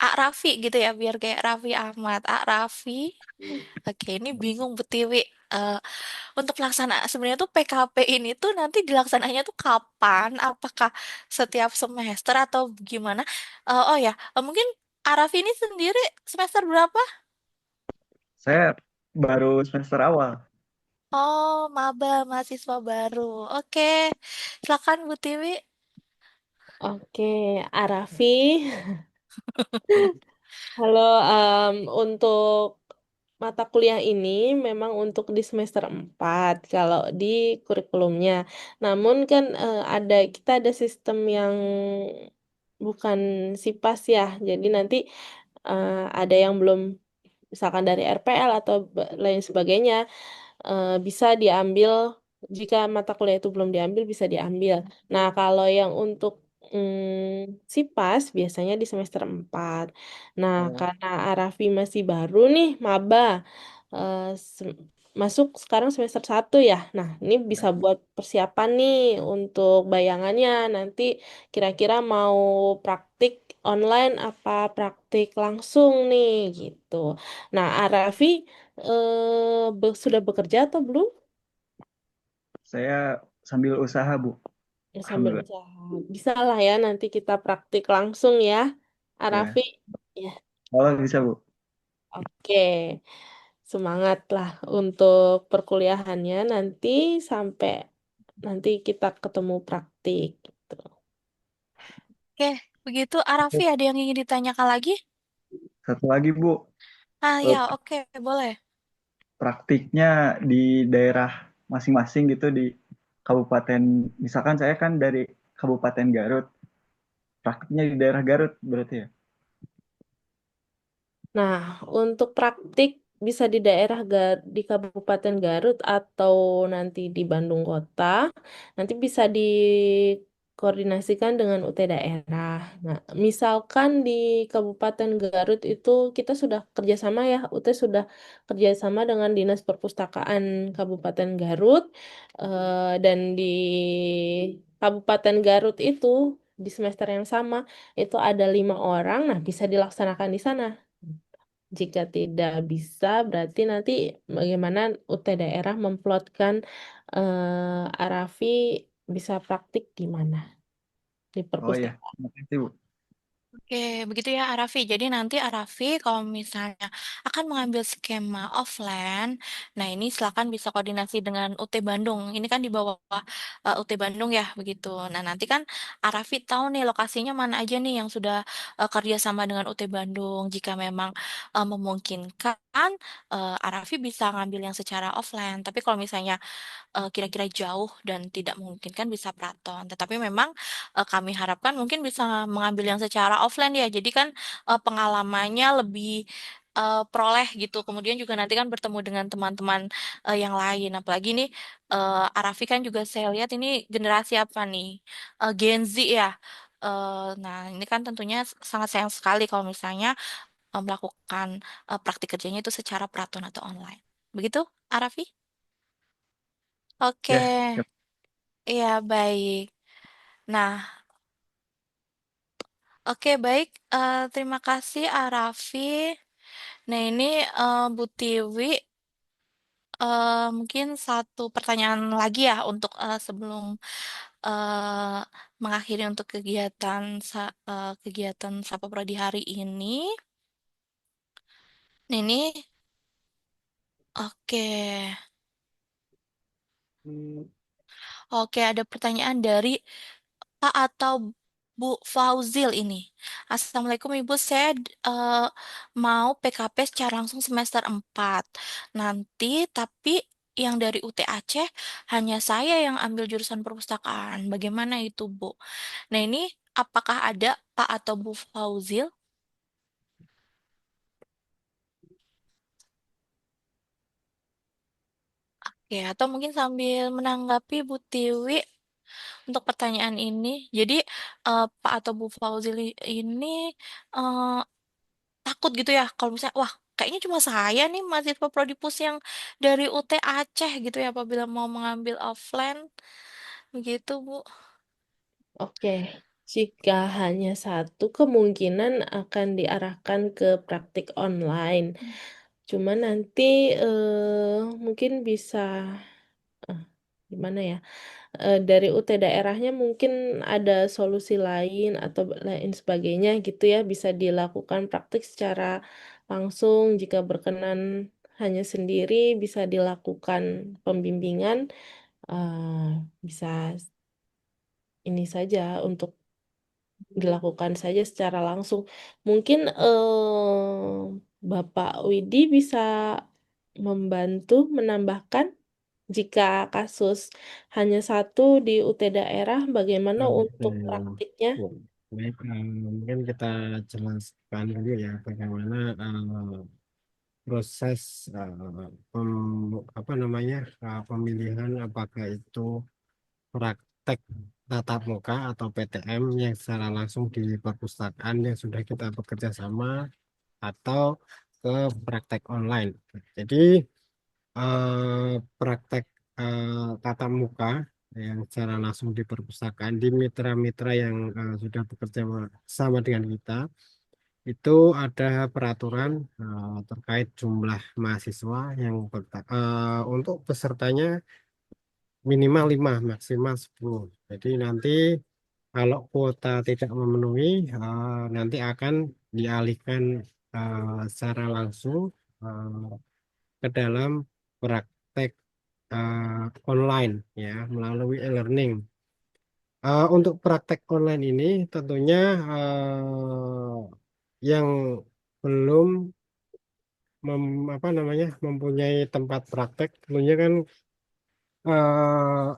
A Raffi gitu ya, biar kayak Raffi Ahmad. A Raffi. Oke, ini bingung Bu Tiwi. Eh, untuk pelaksanaan sebenarnya tuh PKP ini tuh nanti dilaksananya tuh kapan? Apakah setiap semester atau gimana? Oh ya, mungkin A Raffi ini sendiri semester berapa? Saya baru semester awal. Oh, maba, mahasiswa baru. Oke, silakan Bu Tiwi. Oke, Arafi. Halo, untuk mata kuliah ini memang untuk di semester 4 kalau di kurikulumnya. Namun kan kita ada sistem yang bukan SIPAS ya. Jadi nanti ada yang belum misalkan dari RPL atau lain sebagainya bisa diambil jika mata kuliah itu belum diambil bisa diambil. Nah, kalau yang untuk SIPAS biasanya di semester 4. Nah, Oh, karena Arafi masih baru nih, maba. eh, sem- Masuk sekarang semester 1 ya. Nah, ini bisa ya. buat persiapan nih untuk bayangannya. Nanti kira-kira mau praktik online apa praktik langsung nih gitu. Nah, Arafi sudah bekerja atau belum? Saya sambil usaha, Bu. Ya, sambil Alhamdulillah. usaha. Bisa lah ya nanti kita praktik langsung ya, Arafi. Ya. Ya, Kalau bisa, Bu. oke. Semangat lah untuk perkuliahannya nanti sampai nanti kita ketemu praktik gitu. Oke, begitu Arafi ada yang ingin ditanyakan lagi? Satu lagi, Bu. Ah Eh, ya, oke, boleh. Praktiknya di daerah masing-masing gitu di kabupaten. Misalkan saya kan dari Kabupaten Garut. Praktiknya di daerah Garut berarti ya. Nah, untuk praktik bisa di daerah di Kabupaten Garut atau nanti di Bandung Kota, nanti bisa dikoordinasikan dengan UT daerah. Nah, misalkan di Kabupaten Garut itu kita sudah kerjasama ya, UT sudah kerjasama dengan Dinas Perpustakaan Kabupaten Garut, dan di Kabupaten Garut itu di semester yang sama itu ada 5 orang, nah bisa dilaksanakan di sana. Jika tidak bisa, berarti nanti bagaimana UT daerah memplotkan Arafi bisa praktik di mana? Di Oh iya, perpustakaan. terima kasih, Bu. Oke, begitu ya Arafi. Jadi nanti Arafi kalau misalnya akan mengambil skema offline, nah ini silakan bisa koordinasi dengan UT Bandung. Ini kan di bawah UT Bandung ya, begitu. Nah nanti kan Arafi tahu nih lokasinya mana aja nih yang sudah kerja sama dengan UT Bandung. Jika memang memungkinkan, Arafi bisa ngambil yang secara offline. Tapi kalau misalnya kira-kira jauh dan tidak memungkinkan bisa Praton. Tetapi memang kami harapkan mungkin bisa mengambil yang secara offline ya. Jadi kan pengalamannya lebih peroleh gitu. Kemudian juga nanti kan bertemu dengan teman-teman yang lain. Apalagi nih Arafi kan juga saya lihat ini generasi apa nih? Gen Z ya. Nah, ini kan tentunya sangat sayang sekali kalau misalnya melakukan praktik kerjanya itu secara Praton atau online. Begitu, Arafi? Oke. Ya, siap. Iya, baik. Nah, oke baik. Terima kasih, Arafi. Nah, ini Bu Tiwi, mungkin satu pertanyaan lagi ya untuk sebelum eh, mengakhiri untuk kegiatan Sapa Prodi hari ini. Nah, ini, oke. Oke, ada pertanyaan dari Pak atau Bu Fauzil ini. Assalamualaikum Ibu, saya mau PKP secara langsung semester 4. Nanti, tapi yang dari UT Aceh hanya saya yang ambil jurusan perpustakaan. Bagaimana itu, Bu? Nah, ini apakah ada Pak atau Bu Fauzil? Ya, atau mungkin sambil menanggapi Bu Tiwi untuk pertanyaan ini. Jadi, Pak atau Bu Fauzil ini eh, takut gitu ya kalau misalnya wah kayaknya cuma saya nih mahasiswa Prodipus yang dari UT Aceh gitu ya apabila mau mengambil offline begitu Bu. Oke, jika hanya satu kemungkinan akan diarahkan ke praktik online. Cuma nanti mungkin bisa gimana ya? Dari UT daerahnya mungkin ada solusi lain atau lain sebagainya gitu ya, bisa dilakukan praktik secara langsung. Jika berkenan hanya sendiri, bisa dilakukan pembimbingan, bisa ini saja untuk dilakukan saja secara langsung. Mungkin Bapak Widi bisa membantu menambahkan jika kasus hanya satu di UT daerah, bagaimana untuk praktiknya? Baik, mungkin kita jelaskan dulu ya bagaimana proses apa namanya pemilihan apakah itu praktek tatap muka atau PTM yang secara langsung di perpustakaan yang sudah kita bekerja sama atau ke praktek online. Jadi praktek tatap muka yang secara langsung di perpustakaan di mitra-mitra yang sudah bekerja sama dengan kita itu ada peraturan terkait jumlah mahasiswa yang untuk pesertanya minimal 5 maksimal 10. Jadi nanti kalau kuota tidak memenuhi nanti akan dialihkan secara langsung eh, ke dalam praktek online ya melalui e-learning. Untuk praktek online ini tentunya yang belum apa namanya mempunyai tempat praktek tentunya kan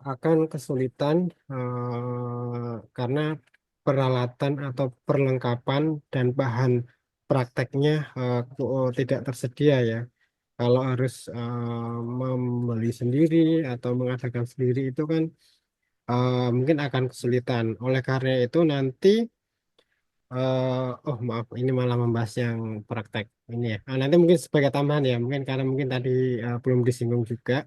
akan kesulitan karena peralatan atau perlengkapan dan bahan prakteknya tidak tersedia ya. Kalau harus membeli sendiri atau mengadakan sendiri itu kan mungkin akan kesulitan. Oleh karena itu nanti oh maaf ini malah membahas yang praktek ini ya. Nanti mungkin sebagai tambahan ya, mungkin karena mungkin tadi belum disinggung juga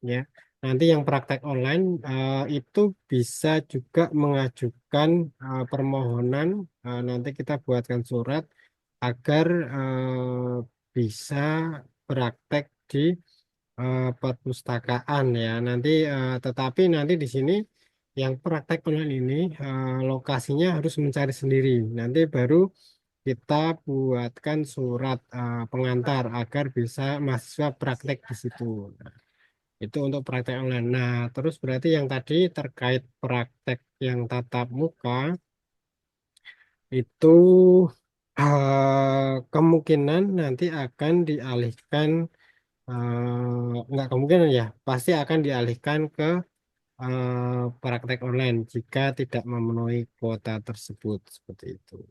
ya. Nanti yang praktek online itu bisa juga mengajukan permohonan nanti kita buatkan surat agar bisa praktek di perpustakaan ya. Nanti tetapi nanti di sini yang praktek online ini lokasinya harus mencari sendiri. Nanti baru kita buatkan surat pengantar agar bisa mahasiswa praktek di situ. Nah, itu untuk praktek online. Nah, terus berarti yang tadi terkait praktek yang tatap muka itu kemungkinan nanti akan dialihkan enggak kemungkinan ya, pasti akan dialihkan ke praktek online jika tidak memenuhi kuota tersebut seperti itu.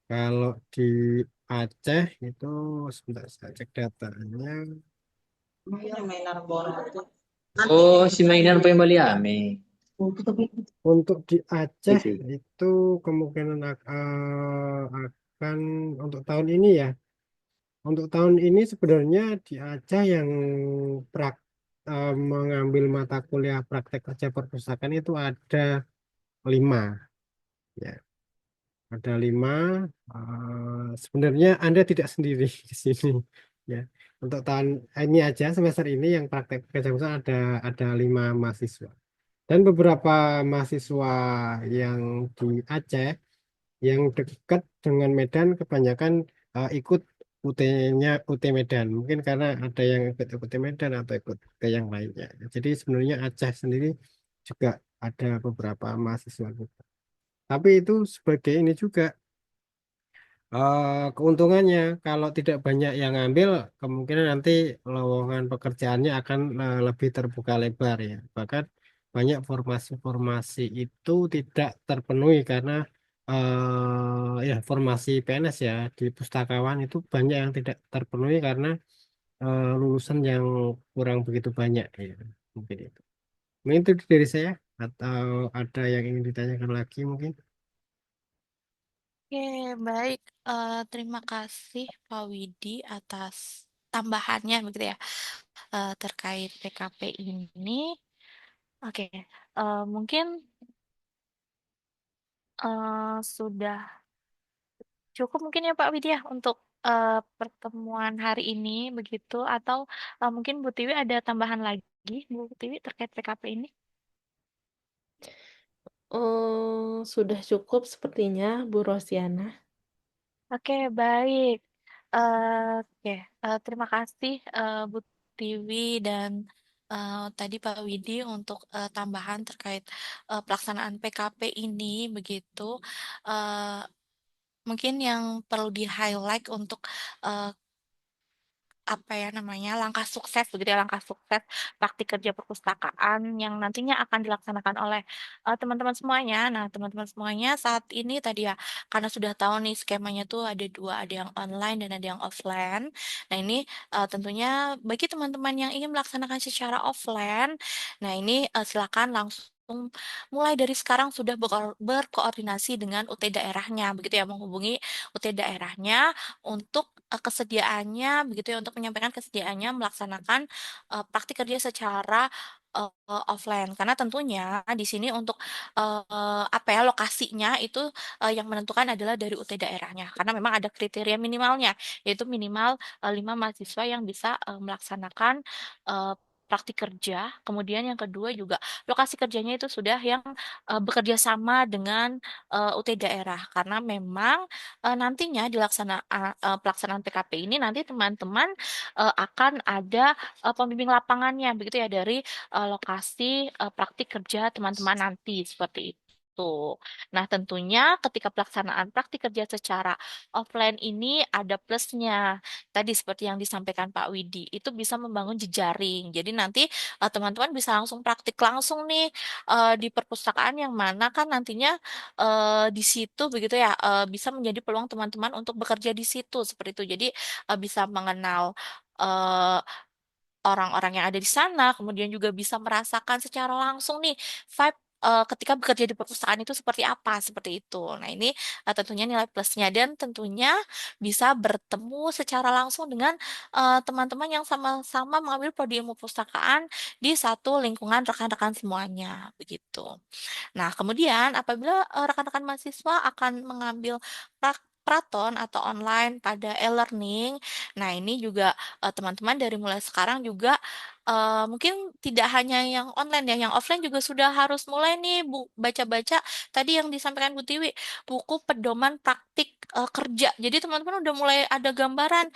Kalau di Aceh itu sebentar saya cek datanya. Oh, si mainan pa yung Baliame. Untuk di Aceh Itu. itu kemungkinan akan untuk tahun ini ya. Untuk tahun ini sebenarnya di Aceh yang mengambil mata kuliah praktek kerja perpustakaan itu ada 5 ya. Ada 5. Sebenarnya Anda tidak sendiri di sini ya. Untuk tahun ini aja semester ini yang praktek kerja perpustakaan ada 5 mahasiswa. Dan beberapa mahasiswa yang di Aceh yang dekat dengan Medan kebanyakan ikut UT-nya UT Medan. Mungkin karena ada yang ikut UT Medan atau ikut ke yang lainnya. Jadi sebenarnya Aceh sendiri juga ada beberapa mahasiswa kita. Tapi itu sebagai ini juga keuntungannya kalau tidak banyak yang ngambil, kemungkinan nanti lowongan pekerjaannya akan lebih terbuka lebar ya. Bahkan banyak formasi-formasi itu tidak terpenuhi karena ya formasi PNS ya di pustakawan itu banyak yang tidak terpenuhi karena lulusan yang kurang begitu banyak ya. Mungkin itu. Mungkin itu dari saya atau ada yang ingin ditanyakan lagi mungkin. Oke, baik. Terima kasih Pak Widi atas tambahannya begitu ya terkait PKP ini. Oke, mungkin sudah cukup mungkin ya Pak Widya untuk pertemuan hari ini begitu atau mungkin Bu Tiwi ada tambahan lagi Bu Tiwi terkait PKP ini? Sudah cukup sepertinya, Bu Rosiana. Oke, baik. Oke, terima kasih Bu Tiwi dan tadi Pak Widi untuk tambahan terkait pelaksanaan PKP ini begitu. Eh, Mungkin yang perlu di-highlight untuk eh, apa ya namanya langkah sukses begitu ya langkah sukses praktik kerja perpustakaan yang nantinya akan dilaksanakan oleh teman-teman semuanya. Nah, teman-teman semuanya saat ini tadi ya karena sudah tahu nih skemanya tuh ada dua, ada yang online dan ada yang offline. Nah, ini tentunya bagi teman-teman yang ingin melaksanakan secara offline, nah ini silakan langsung mulai dari sekarang sudah berkoordinasi dengan UT daerahnya begitu ya menghubungi UT daerahnya untuk kesediaannya begitu ya untuk menyampaikan kesediaannya melaksanakan praktik kerja secara offline karena tentunya di sini untuk apa ya lokasinya itu yang menentukan adalah dari UT daerahnya karena memang ada kriteria minimalnya yaitu minimal 5 mahasiswa yang bisa melaksanakan praktik kerja. Kemudian yang kedua juga lokasi kerjanya itu sudah yang bekerja sama dengan UT daerah karena memang nantinya pelaksanaan PKP ini nanti teman-teman akan ada pembimbing lapangannya begitu ya dari lokasi praktik kerja teman-teman nanti seperti itu. Nah, tentunya ketika pelaksanaan praktik kerja secara offline ini ada plusnya. Tadi seperti yang disampaikan Pak Widi, itu bisa membangun jejaring. Jadi nanti teman-teman bisa langsung praktik langsung nih di perpustakaan yang mana kan nantinya di situ begitu ya bisa menjadi peluang teman-teman untuk bekerja di situ seperti itu. Jadi bisa mengenal eh, orang-orang yang ada di sana, kemudian juga bisa merasakan secara langsung nih vibe ketika bekerja di perpustakaan itu seperti apa, seperti itu. Nah, ini tentunya nilai plusnya dan tentunya bisa bertemu secara langsung dengan teman-teman yang sama-sama mengambil prodi ilmu perpustakaan di satu lingkungan rekan-rekan semuanya, begitu. Nah, kemudian apabila rekan-rekan mahasiswa akan mengambil Praton atau online pada e-learning, nah ini juga teman-teman dari mulai sekarang juga mungkin tidak hanya yang online ya, yang offline juga sudah harus mulai nih baca-baca tadi yang disampaikan Bu Tiwi, buku pedoman praktik kerja. Jadi teman-teman udah mulai ada gambaran,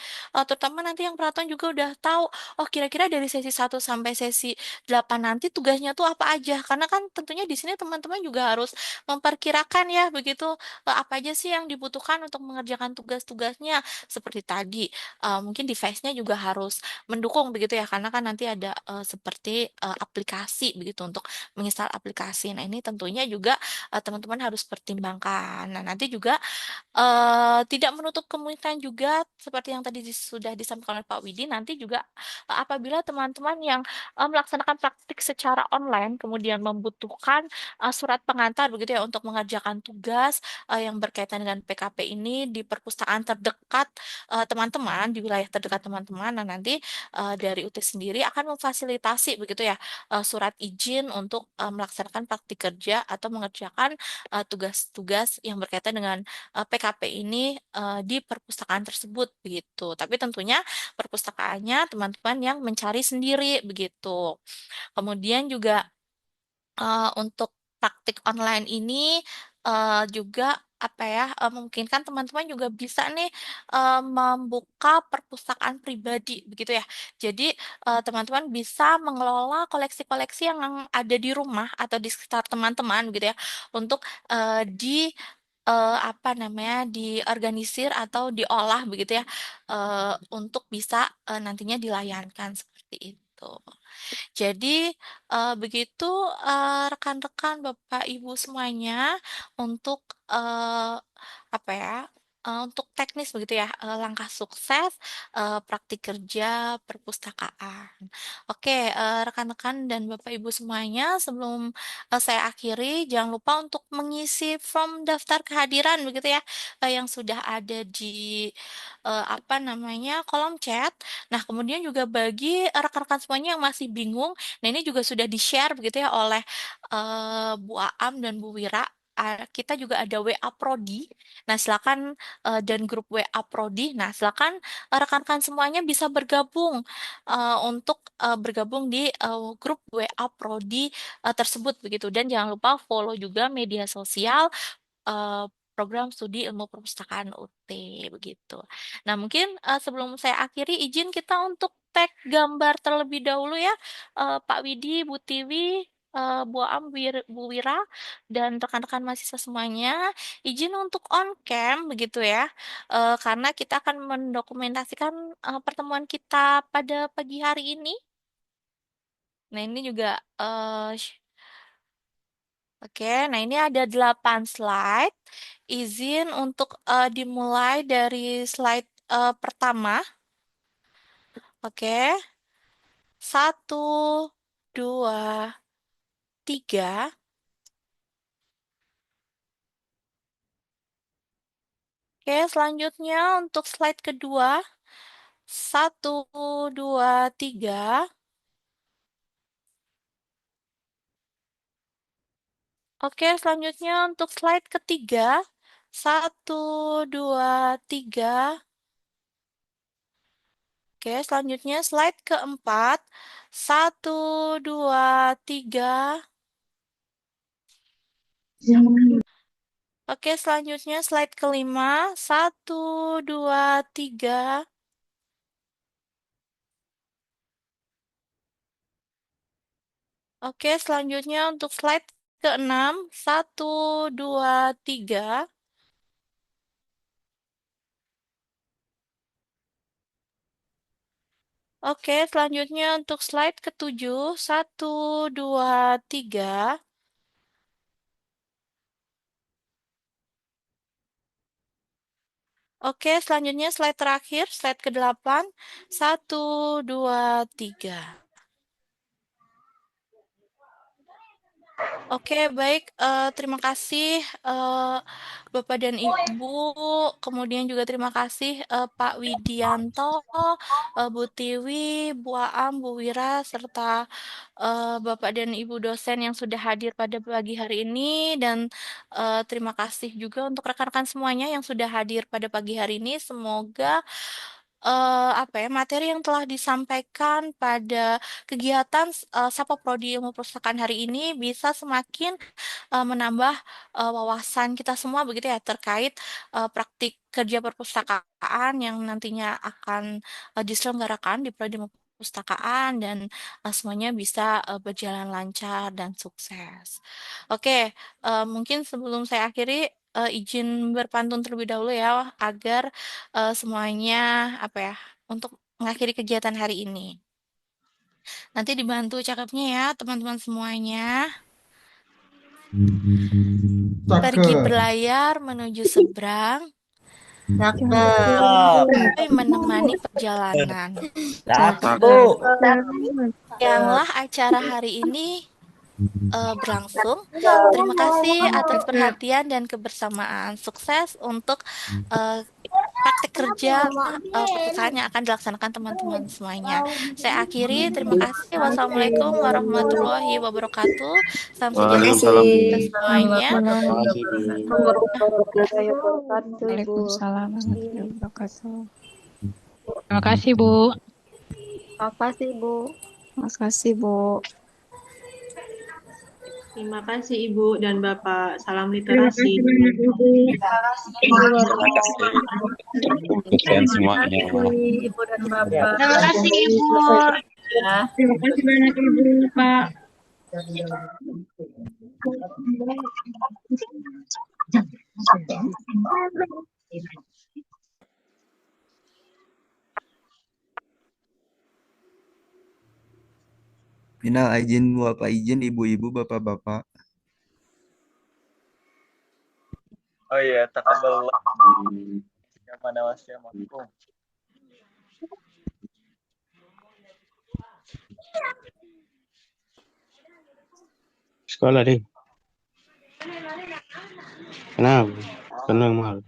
terutama nanti yang Praton juga udah tahu, oh kira-kira dari sesi 1 sampai sesi 8 nanti tugasnya tuh apa aja. Karena kan tentunya di sini teman-teman juga harus memperkirakan ya begitu apa aja sih yang dibutuhkan untuk mengerjakan tugas-tugasnya. Seperti tadi mungkin device-nya juga harus mendukung begitu ya karena kan nanti ada seperti aplikasi begitu untuk menginstal aplikasi. Nah, ini tentunya juga teman-teman harus pertimbangkan. Nah, nanti juga tidak menutup kemungkinan juga seperti yang tadi sudah disampaikan oleh Pak Widi nanti juga apabila teman-teman yang melaksanakan praktik secara online kemudian membutuhkan surat pengantar begitu ya untuk mengerjakan tugas yang berkaitan dengan PKP ini di perpustakaan terdekat teman-teman di wilayah terdekat teman-teman. Nah, nanti dari UT sendiri akan memfasilitasi begitu ya surat izin untuk melaksanakan praktik kerja atau mengerjakan tugas-tugas yang berkaitan dengan PKP ini di perpustakaan tersebut begitu. Tapi tentunya perpustakaannya teman-teman yang mencari sendiri begitu. Kemudian juga untuk praktik online ini juga apa ya memungkinkan teman-teman juga bisa nih membuka perpustakaan pribadi begitu ya. Jadi teman-teman bisa mengelola koleksi-koleksi yang ada di rumah atau di sekitar teman-teman gitu ya untuk apa namanya diorganisir atau diolah begitu ya untuk bisa nantinya dilayankan seperti itu. Jadi begitu rekan-rekan Bapak Ibu semuanya untuk apa ya? Untuk teknis begitu ya, langkah sukses praktik kerja perpustakaan. Oke, rekan-rekan dan Bapak Ibu semuanya, sebelum saya akhiri, jangan lupa untuk mengisi form daftar kehadiran begitu ya, yang sudah ada di apa namanya kolom chat. Nah, kemudian juga bagi rekan-rekan semuanya yang masih bingung, nah ini juga sudah di-share begitu ya oleh Bu Aam dan Bu Wira kita juga ada WA Prodi. Nah, silakan dan grup WA Prodi. Nah, silakan rekan-rekan semuanya bisa bergabung untuk bergabung di grup WA Prodi tersebut begitu. Dan jangan lupa follow juga media sosial eh, program studi ilmu perpustakaan UT begitu. Nah, mungkin sebelum saya akhiri, izin kita untuk tag gambar terlebih dahulu ya, Pak Widi, Bu Tiwi, Bu Am, Bu Wira, dan rekan-rekan mahasiswa semuanya, izin untuk on cam begitu ya, karena kita akan mendokumentasikan pertemuan kita pada pagi hari ini. Nah, ini juga oke, nah ini ada 8 slide. Izin untuk dimulai dari slide pertama. Oke, 1, 2, 3. Oke, selanjutnya untuk slide kedua. 1, 2, 3. Oke, selanjutnya untuk slide ketiga. 1, 2, 3. Oke, selanjutnya slide keempat. 1, 2, 3. Oke, selanjutnya slide kelima. 1, 2, 3. Oke, selanjutnya untuk slide keenam. 1, 2, 3. Oke, selanjutnya untuk slide ketujuh. 1, 2, 3. Oke, selanjutnya slide terakhir, slide ke-8. 1, 2, 3. Oke, baik. Terima kasih Bapak dan Ibu. Kemudian juga terima kasih Pak Widianto, Bu Tiwi, Bu Aam, Bu Wira, serta Bapak dan Ibu dosen yang sudah hadir pada pagi hari ini. Dan terima kasih juga untuk rekan-rekan semuanya yang sudah hadir pada pagi hari ini. Semoga apa ya, materi yang telah disampaikan pada kegiatan Sapa Prodi Ilmu Perpustakaan hari ini bisa semakin menambah wawasan kita semua begitu ya terkait praktik kerja perpustakaan yang nantinya akan diselenggarakan di Prodi Ilmu Perpustakaan dan semuanya bisa berjalan lancar dan sukses. Oke, mungkin sebelum saya akhiri izin berpantun terlebih dahulu ya agar semuanya apa ya untuk mengakhiri kegiatan hari ini. Nanti dibantu cakapnya ya teman-teman semuanya. Pergi Cakep. berlayar menuju seberang, menemani perjalanan. Demikianlah acara hari ini berlangsung. Terima kasih atas perhatian dan kebersamaan. Sukses untuk praktik kerja perpustakaan yang akan dilaksanakan teman-teman semuanya. Saya akhiri. Terima kasih. Wassalamualaikum warahmatullahi wabarakatuh. Salam sejahtera untuk kita semuanya. Waalaikumsalam warahmatullahi wabarakatuh. Terima kasih, Bu. Makasih, Bu. Terima kasih, Bu. Terima kasih Ibu dan Bapak. Salam literasi. Kasihan semuanya. Ibu dan Bapak. Terima kasih Ibu. Terima kasih banyak Ibu, Pak. Minal izin Bapak izin ibu-ibu bapak-bapak. Oh iya, taqabbalallah. Yang mana wasya makum. Sekolah deh. Kenapa? Kenapa mahal?